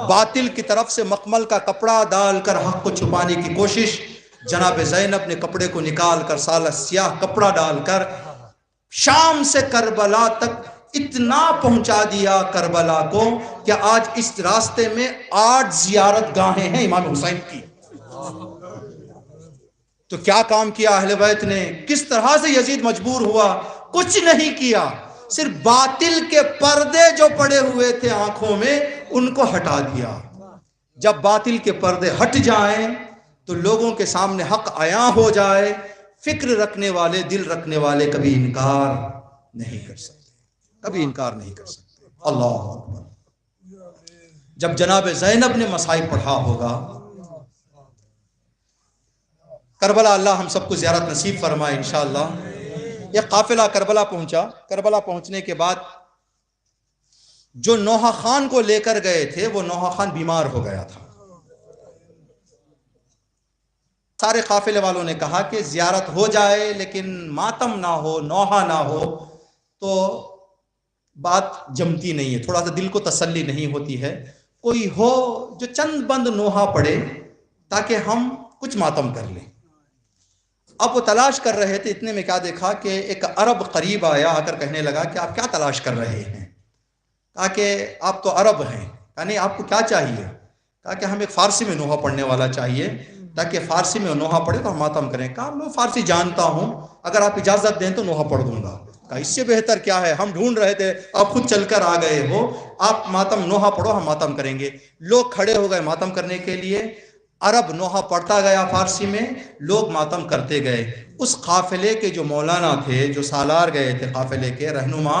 باطل کی طرف سے مخمل کا کپڑا ڈال کر حق کو چھپانے کی کوشش، جناب زینب نے کپڑے کو نکال کر سالہ سیاہ کپڑا ڈال کر شام سے کربلا تک اتنا پہنچا دیا کربلا کو کہ آج اس راستے میں 8 زیارت گاہیں ہیں امام حسین کی۔ تو کیا کام کیا اہل بیت نے، کس طرح سے یزید مجبور ہوا؟ کچھ نہیں کیا، صرف باطل کے پردے جو پڑے ہوئے تھے آنکھوں میں ان کو ہٹا دیا۔ جب باطل کے پردے ہٹ جائیں تو لوگوں کے سامنے حق عیاں ہو جائے، فکر رکھنے والے، دل رکھنے والے کبھی انکار نہیں کر سکتے، کبھی انکار نہیں کر سکتے۔ اللہ اکبر۔ جب جناب زینب نے مصائب پڑھا ہوگا کربلا، اللہ ہم سب کو زیارت نصیب فرمائے انشاءاللہ۔ یہ قافلہ کربلا پہنچا۔ کربلا پہنچنے کے بعد جو نوحہ خان کو لے کر گئے تھے وہ نوحہ خان بیمار ہو گیا تھا۔ سارے قافلے والوں نے کہا کہ زیارت ہو جائے لیکن ماتم نہ ہو، نوحہ نہ ہو تو بات جمتی نہیں ہے، تھوڑا سا دل کو تسلی نہیں ہوتی ہے، کوئی ہو جو چند بند نوحہ پڑے تاکہ ہم کچھ ماتم کر لیں۔ اب وہ تلاش کر رہے تھے، اتنے میں کیا دیکھا کہ ایک عرب قریب آیا، آ کر کہنے لگا کہ آپ کیا تلاش کر رہے ہیں؟ کہا کہ آپ تو عرب ہیں۔ کہا نہیں، آپ کو کیا چاہیے؟ کہا کہ ہم ایک فارسی میں نوحہ پڑھنے والا چاہیے تاکہ فارسی میں نوحہ پڑھے تو ہم ماتم کریں۔ کہا میں فارسی جانتا ہوں، اگر آپ اجازت دیں تو نوحہ پڑھ دوں گا۔ کہا اس سے بہتر کیا ہے، ہم ڈھونڈ رہے تھے، آپ خود چل کر آ گئے ہو، آپ ماتم نوحہ پڑھو، ہم ماتم کریں گے۔ لوگ کھڑے ہو گئے ماتم کرنے کے لیے، عرب نوحہ پڑھتا گیا فارسی میں، لوگ ماتم کرتے گئے۔ اس قافلے کے جو مولانا تھے، جو سالار گئے تھے قافلے کے رہنما،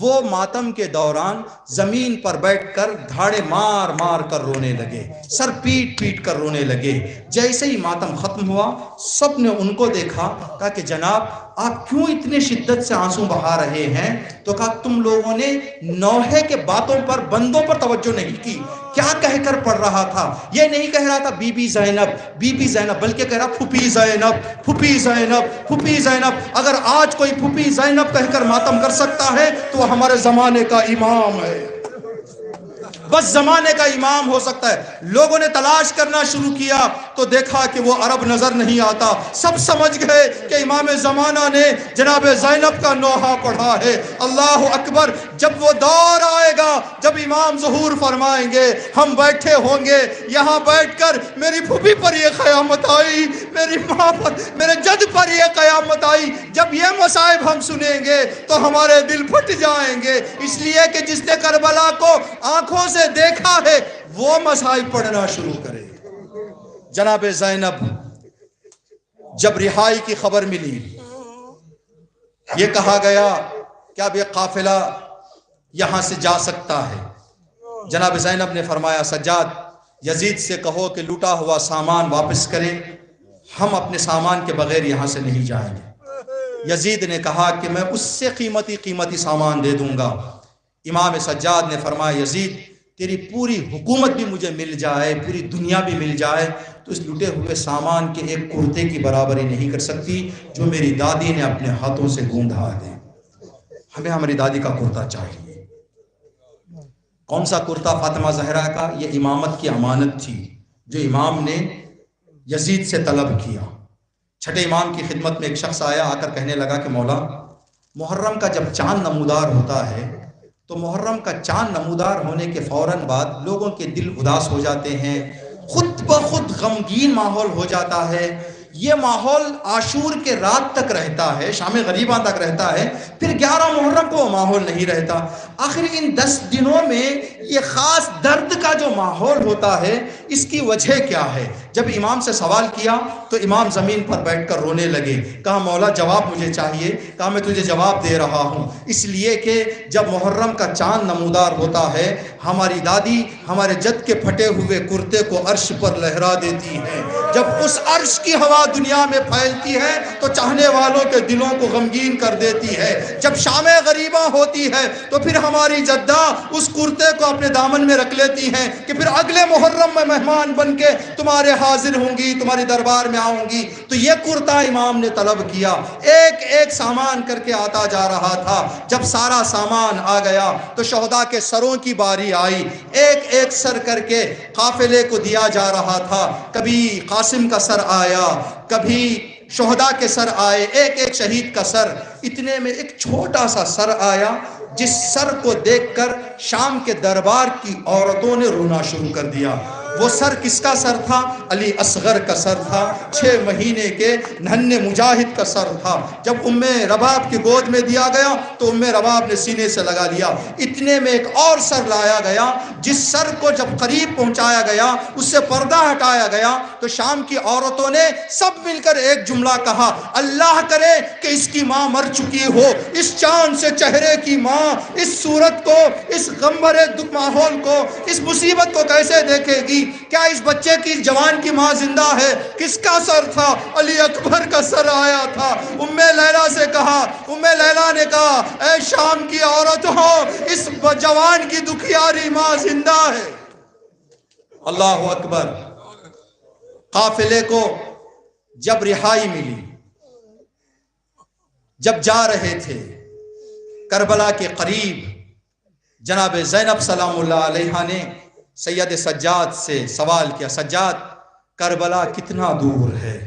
وہ ماتم کے دوران زمین پر بیٹھ کر دھاڑے مار مار کر رونے لگے، سر پیٹ پیٹ کر رونے لگے۔ جیسے ہی ماتم ختم ہوا سب نے ان کو دیکھا، کہا کہ جناب آپ کیوں اتنے شدت سے آنسو بہا رہے ہیں؟ تو کہا تم لوگوں نے نوحے کے باتوں پر، بندوں پر توجہ نہیں کی۔ کیا کہہ کر پڑھ رہا تھا؟ یہ نہیں کہہ رہا تھا بی بی زینب، بی بی زینب، بلکہ کہہ رہا پھوپھی زینب، پھوپھی زینب، پھوپھی زینب۔ اگر آج کوئی پھوپھی زینب کہہ کر ماتم کر سکتا ہے تو وہ ہمارے زمانے کا امام ہے، بس زمانے کا امام ہو سکتا ہے۔ لوگوں نے تلاش کرنا شروع کیا تو دیکھا کہ وہ عرب نظر نہیں آتا۔ سب سمجھ گئے کہ امام زمانہ نے جناب زینب کا نوحہ پڑھا ہے۔ اللہ اکبر۔ جب وہ دور آئے گا جب امام ظہور فرمائیں گے، ہم بیٹھے ہوں گے یہاں بیٹھ کر، میری پھوپھی پر یہ قیامت آئی، میری ماں پر، میرے جد پر یہ قیامت آئی۔ جب یہ مصائب ہم سنیں گے تو ہمارے دل پھٹ جائیں گے، اس لیے کہ جس نے کربلا کو آنکھوں سے دیکھا ہے وہ مصائب پڑھنا شروع کرے۔ جناب زینب جب رہائی کی خبر ملی، یہ کہا گیا کہ اب یہ قافلہ یہاں سے جا سکتا ہے۔ جناب زینب نے فرمایا سجاد یزید سے کہو کہ لوٹا ہوا سامان واپس کرے، ہم اپنے سامان کے بغیر یہاں سے نہیں جائیں گے۔ یزید نے کہا کہ میں اس سے قیمتی سامان دے دوں گا۔ امام سجاد نے فرمایا یزید تیری پوری حکومت بھی مجھے مل جائے، پوری دنیا بھی مل جائے تو اس لٹے ہوئے سامان کے ایک کرتے کی برابری نہیں کر سکتی جو میری دادی نے اپنے ہاتھوں سے گوندا ہے۔ ہمیں ہماری دادی کا کرتا چاہیے۔ کون سا کرتا فاطمہ زہرا کا؟ یہ امامت کی امانت تھی جو امام نے یزید سے طلب کیا۔ چھٹے امام کی خدمت میں ایک شخص آیا، آ کر کہنے لگا کہ مولا، محرم کا جب چاند نمودار ہوتا ہے تو محرم کا چاند نمودار ہونے کے فوراً بعد لوگوں کے دل اداس ہو جاتے ہیں، خود بخود غمگین ماحول ہو جاتا ہے۔ یہ ماحول عاشور کے رات تک رہتا ہے، شام غریباں تک رہتا ہے، پھر 11 محرم کو وہ ماحول نہیں رہتا۔ آخر ان 10 دنوں میں یہ خاص درد کا جو ماحول ہوتا ہے، اس کی وجہ کیا ہے؟ جب امام سے سوال کیا تو امام زمین پر بیٹھ کر رونے لگے۔ کہا مولا جواب مجھے چاہیے۔ کہا میں تجھے جواب دے رہا ہوں، اس لیے کہ جب محرم کا چاند نمودار ہوتا ہے، ہماری دادی ہمارے جد کے پھٹے ہوئے کرتے کو عرش پر لہرا دیتی ہے۔ جب اس عرش کی ہوا دنیا میں پھیلتی ہے تو چاہنے والوں کے دلوں کو غمگین کر دیتی ہے۔ جب شام غریباں ہوتی ہے تو پھر ہماری جدہ اس کرتے کو اپنے دامن میں رکھ لیتی ہیں کہ پھر اگلے محرم میں مہمان بن کے تمہارے حاضر ہوں گی، تمہارے دربار میں آؤں گی۔ تو یہ کرتا امام نے طلب کیا، ایک ایک سامان کر کے آتا جا رہا تھا۔ جب سارا سامان آ گیا تو شہداء کے سروں کی باری آئی، ایک ایک سر کر کے قافلے کو دیا جا رہا تھا۔ کبھی قاسم کا سر آیا، کبھی شہداء کے سر آئے، ایک ایک شہید کا سر۔ اتنے میں ایک چھوٹا سا سر آیا جس سر کو دیکھ کر شام کے دربار کی عورتوں نے رونا شروع کر دیا۔ وہ سر کس کا سر تھا؟ علی اصغر کا سر تھا، 6 مہینے کے ننھے مجاہد کا سر تھا۔ جب ام رباب کی گود میں دیا گیا تو ام رباب نے سینے سے لگا لیا۔ اتنے میں ایک اور سر لایا گیا، جس سر کو جب قریب پہنچایا گیا، اس سے پردہ ہٹایا گیا تو شام کی عورتوں نے سب مل کر ایک جملہ کہا، اللہ کرے کہ اس کی ماں مر چکی ہو، اس چاند سے چہرے کی ماں اس صورت کو، اس غم بھرے دکھ ماحول کو، اس مصیبت کو کیسے دیکھے گی؟ کیا اس بچے کی جوان کی ماں زندہ ہے؟ کس کا سر تھا؟ علی اکبر کا سر آیا تھا۔ ام لیلا سے کہا، ام لیلا نے کہا اے شام کی عورتوں، اس جوان کی دکھیاری ماں زندہ ہے۔ اللہ اکبر۔ قافلے کو جب رہائی ملی، جب جا رہے تھے کربلا کے قریب، جناب زینب سلام اللہ علیہا نے سید سجاد سے سوال کیا، سجاد کربلا کتنا دور ہے؟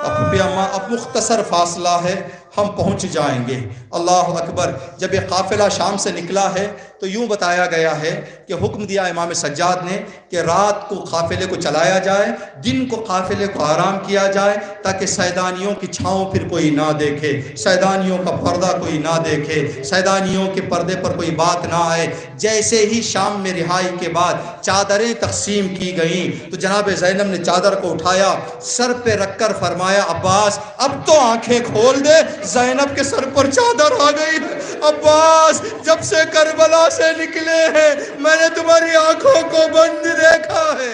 اب مختصر فاصلہ ہے، ہم پہنچ جائیں گے۔ اللہ اکبر۔ جب یہ قافلہ شام سے نکلا ہے تو یوں بتایا گیا ہے کہ حکم دیا امام سجاد نے کہ رات کو قافلے کو چلایا جائے، دن کو قافلے کو آرام کیا جائے، تاکہ سیدانیوں کی چھاؤں پھر کوئی نہ دیکھے، سیدانیوں کا پردہ کوئی نہ دیکھے، سیدانیوں کے پردے پر کوئی بات نہ آئے۔ جیسے ہی شام میں رہائی کے بعد چادریں تقسیم کی گئیں تو جناب زینب نے چادر کو اٹھایا، سر پہ رکھ کر فرمایا عباس اب تو آنکھیں کھول دے، زینب کے سر پر چادر آ گئی ہے۔ عباس جب سے کربلا سے نکلے ہیں میں نے تمہاری آنکھوں کو بند دیکھا ہے۔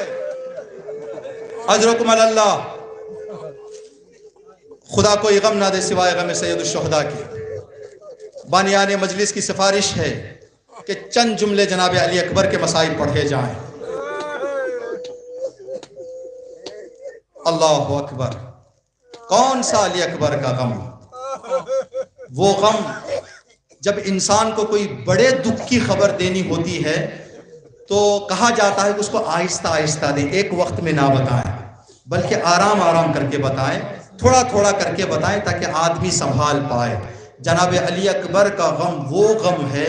اجرکم اللہ۔ خدا کوئی غم نہ دے سوائے غم سید الشہداء کی۔ بانیان مجلس کی سفارش ہے کہ چند جملے جناب علی اکبر کے مسائل پڑھے جائیں۔ اللہ اکبر۔ کون سا علی اکبر کا غم؟ وہ غم جب انسان کو کوئی بڑے دکھ کی خبر دینی ہوتی ہے تو کہا جاتا ہے کہ اس کو آہستہ آہستہ دیں، ایک وقت میں نہ بتائیں، بلکہ آرام آرام کر کے بتائیں، تھوڑا تھوڑا کر کے بتائیں تاکہ آدمی سنبھال پائے۔ جناب علی اکبر کا غم وہ غم ہے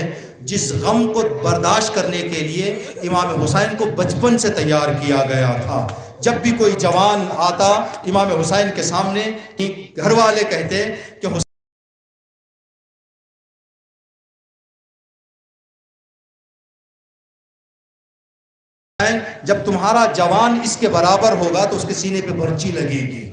جس غم کو برداشت کرنے کے لیے امام حسین کو بچپن سے تیار کیا گیا تھا۔ جب بھی کوئی جوان آتا امام حسین کے سامنے، گھر والے کہتے کہ جب تمہارا جوان اس کے برابر ہوگا تو اس کے سینے پہ برچی لگے گی۔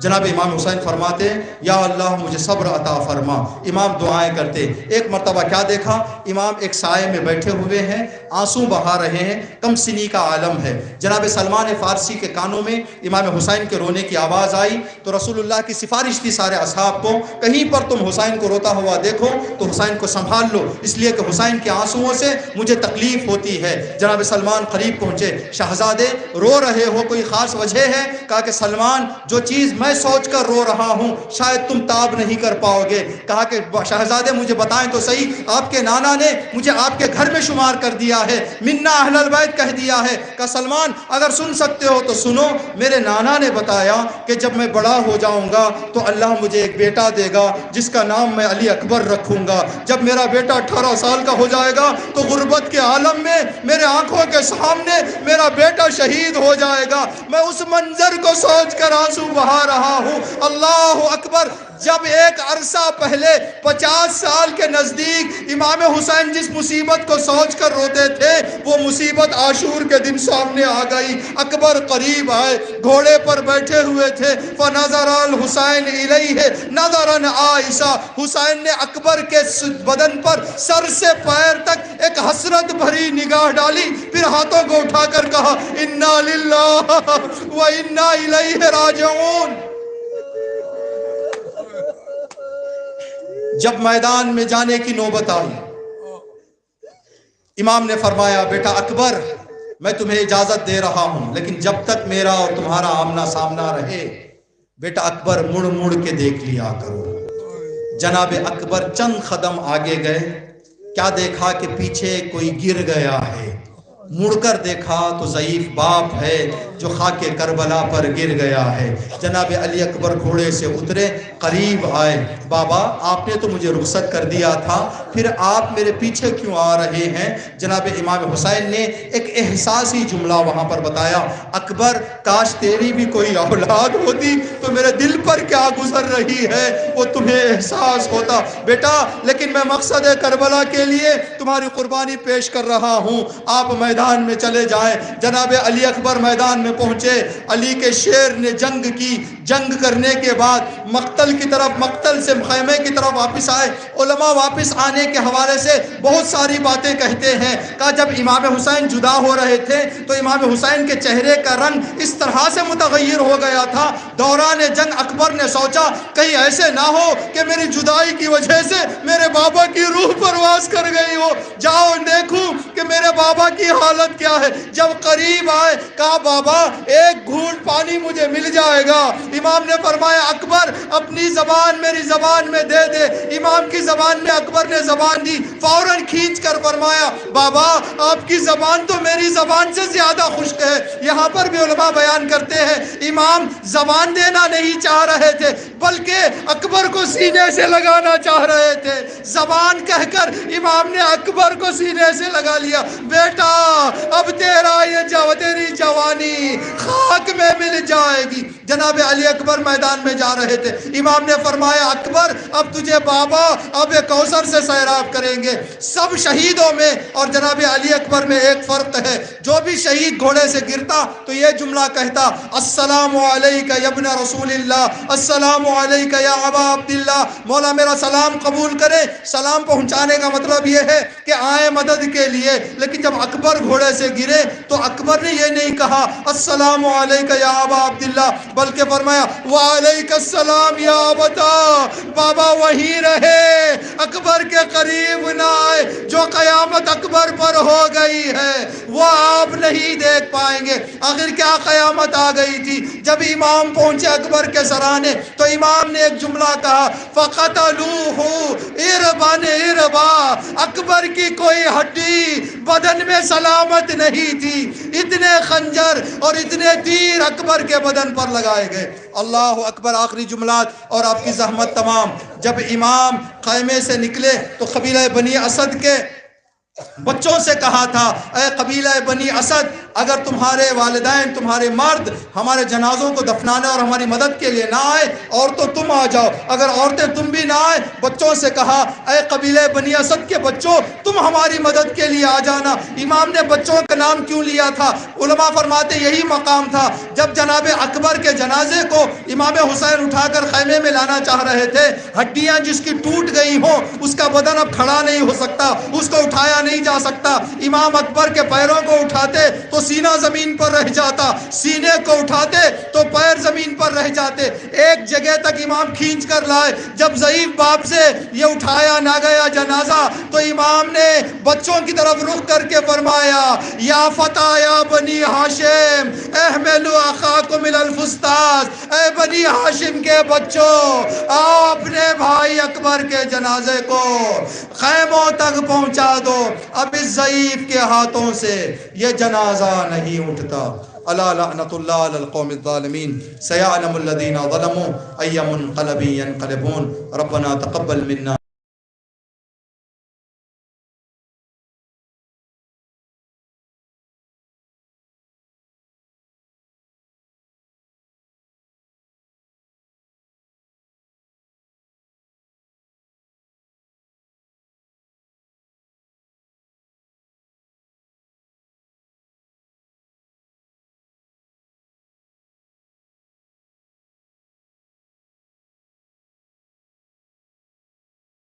جناب امام حسین فرماتے یا اللہ مجھے صبر عطا فرما۔ امام دعائیں کرتے۔ ایک مرتبہ کیا دیکھا؟ امام ایک سائے میں بیٹھے ہوئے ہیں، آنسو بہا رہے ہیں، کم سنی کا عالم ہے۔ جناب سلمان فارسی کے کانوں میں امام حسین کے رونے کی آواز آئی تو رسول اللہ کی سفارش تھی سارے اصحاب کو، کہیں پر تم حسین کو روتا ہوا دیکھو تو حسین کو سنبھال لو، اس لیے کہ حسین کے آنسوؤں سے مجھے تکلیف ہوتی ہے۔ جناب سلمان قریب پہنچے، شہزادے رو رہے ہو، کوئی خاص وجہ ہے؟ کہا کہ سلمان جو چیز میں میں سوچ کر رو رہا ہوں، شاید تم تاب نہیں کر پاؤ گے۔ کہا کہ شہزادے مجھے بتائیں تو صحیح، آپ کے نانا نے مجھے آپ کے گھر میں شمار کر دیا ہے، منا اہل البیت کہہ دیا ہے۔ کہا سلمان اگر سن سکتے ہو تو سنو، میرے نانا نے بتایا کہ جب میں بڑا ہو جاؤں گا تو اللہ مجھے ایک بیٹا دے گا جس کا نام میں علی اکبر رکھوں گا۔ جب میرا بیٹا 18 سال کا ہو جائے گا تو غربت کے عالم میں میرے آنکھوں کے سامنے میرا بیٹا شہید ہو جائے گا۔ میں اس منظر کو سوچ کر آنسو بہا رہا ہوں۔ اللہ اکبر۔ جب ایک عرصہ پہلے 50 سال کے نزدیک امام حسین جس مصیبت کو سوچ کر روتے تھے، وہ مصیبت عاشور کے دن سامنے آ گئی۔ اکبر قریب آئے، گھوڑے پر بیٹھے ہوئے تھے۔ فنظر الحسین الیہ نظرا عائشہ، حسین نے اکبر کے بدن پر سر سے پیر تک ایک حسرت بھری نگاہ ڈالی، پھر ہاتھوں کو اٹھا کر کہا انا للہ و انا الیہ راجعون۔ جب میدان میں جانے کی نوبت آئی، امام نے فرمایا بیٹا اکبر میں تمہیں اجازت دے رہا ہوں، لیکن جب تک میرا اور تمہارا آمنا سامنا رہے بیٹا اکبر مڑ مڑ کے دیکھ لیا کرو۔ جناب اکبر چند قدم آگے گئے، کیا دیکھا کہ پیچھے کوئی گر گیا ہے۔ مڑ کر دیکھا تو ضعیف باپ ہے جو خاک کربلا پر گر گیا ہے۔ جناب علی اکبر گھوڑے سے اترے، قریب آئے، بابا آپ نے تو مجھے رخصت کر دیا تھا، پھر آپ میرے پیچھے کیوں آ رہے ہیں؟ جناب امام حسین نے ایک احساسی جملہ وہاں پر بتایا، اکبر کاش تیری بھی کوئی اولاد ہوتی تو میرے دل پر کیا گزر رہی ہے وہ تمہیں احساس ہوتا بیٹا، لیکن میں مقصد کربلا کے لیے تمہاری قربانی پیش کر رہا ہوں، آپ میدان میں چلے جائیں۔ جناب علی اکبر میدان میں پہنچے، علی کے شیر نے جنگ کی، جنگ کرنے کے بعد مقتل کی طرف، مقتل سے خیمے کی طرف واپس آئے۔ علماء واپس آنے کے حوالے سے بہت ساری باتیں کہتے ہیں۔ کہا جب امام حسین جدا ہو رہے تھے تو امام حسین کے چہرے کا رنگ اس طرح سے متغیر ہو گیا تھا، دوران جنگ اکبر نے سوچا کہیں ایسے نہ ہو کہ میری جدائی کی وجہ سے میرے بابا کی روح پرواز کر گئی ہو، جاؤ دیکھوں کہ میرے بابا کی حالت کیا ہے۔ جب قریب آئے کہا بابا ایک گھونٹ پانی مجھے مل جائے گا۔ امام نے فرمایا اکبر اپنی زبان میری زبان میں دے دے۔ امام کی زبان میں اکبر نے زبان دی، فوراً کھینچ کر فرمایا بابا آپ کی زبان تو میری زبان سے زیادہ خشک ہے۔ یہاں پر بھی علماء بیان کرتے ہیں امام زبان دینا نہیں چاہ رہے تھے بلکہ اکبر کو سینے سے لگانا چاہ رہے تھے۔ زبان کہہ کر امام نے اکبر کو سینے سے لگا لیا، بیٹا اب تیری جوانی خاک میں مل جائے گی۔ جناب علی اکبر میدان میں جا رہے تھے، امام نے فرمایا اکبر اب تجھے بابا اب کوثر سے سیراب کریں گے۔ سب شہیدوں میں اور جناب علی اکبر میں ایک فرق ہے، جو بھی شہید گھوڑے سے گرتا تو یہ جملہ کہتا السلام علیکہ یا ابن رسول اللہ، السلام علیکہ یا ابا عبداللہ، مولا میرا سلام قبول کرے۔ سلام پہنچانے کا مطلب یہ ہے کہ آئے مدد کے لیے، لیکن جب اکبر گھوڑے سے گرے تو اکبر نے یہ نہیں کہا السلام علیکہ یا ابا عبداللہ، بلکہ فرمایا وعلیکہ السلام یا ابتا، بابا وہیں رہے، اکبر کے قریب نہ آئے، جو قیامت اکبر پر ہو گئی ہے وہ آپ نہیں دیکھ پائیں گے۔ آخر کیا قیامت آ گئی تھی؟ جب امام پہنچے اکبر کے سرانے تو امام نے ایک جملہ کہا فقتلوہ اربن اربا، اکبر کی کوئی ہڈی بدن میں سلامت نہیں تھی، اتنے خنجر اور اتنے تیر اکبر کے بدن پر لگائے گئے۔ اللہ اکبر۔ آخری جملات اور آپ کی زحمت تمام۔ جب امام خیمے سے نکلے تو قبیلہ بنی اسد کے بچوں سے کہا تھا اے قبیلہ بنی اسد اگر تمہارے والدین تمہارے مرد ہمارے جنازوں کو دفنانے اور ہماری مدد کے لیے نہ آئے، عورتوں تم آ جاؤ، اگر عورتیں تم بھی نہ آئے، بچوں سے کہا اے قبیلہ بنی اسد کے بچوں تم ہماری مدد کے لیے آ جانا۔ امام نے بچوں کا نام کیوں لیا تھا؟ علماء فرماتے یہی مقام تھا جب جناب اکبر کے جنازے کو امام حسین اٹھا کر خیمے میں لانا چاہ رہے تھے، ہڈیاں جس کی ٹوٹ گئی ہوں اس کا بدن اب کھڑا نہیں ہو سکتا، اس کو اٹھایا نہیں جا سکتا۔ امام اکبر کے پیروں کو اٹھاتے تو سینہ زمین پر رہ جاتا، سینے کو اٹھاتے تو پیر زمین زمین پر رہ جاتے. ایک جگہ تک امام کھینچ کر لائے. جب ضعیف باپ سے یہ اٹھایا نہ گیا جنازہ تو امام نے بچوں کی طرف رخ کر کے فرمایا یا فتى یا بنی ہاشم احملوا اخاکم الی الفسطاط، اے بنی ہاشم کے بچوں آؤ اپنے بھائی اکبر کے جنازے کو خیموں تک پہنچا دو. اب اس ضعیف کے ہاتھوں سے یہ جنازہ نہیں اٹھتا. الا لعنت اللہ علی القوم الظالمین سیعلم الذین ظلموا ای منقلب ینقلبون. ربنا تقبل منا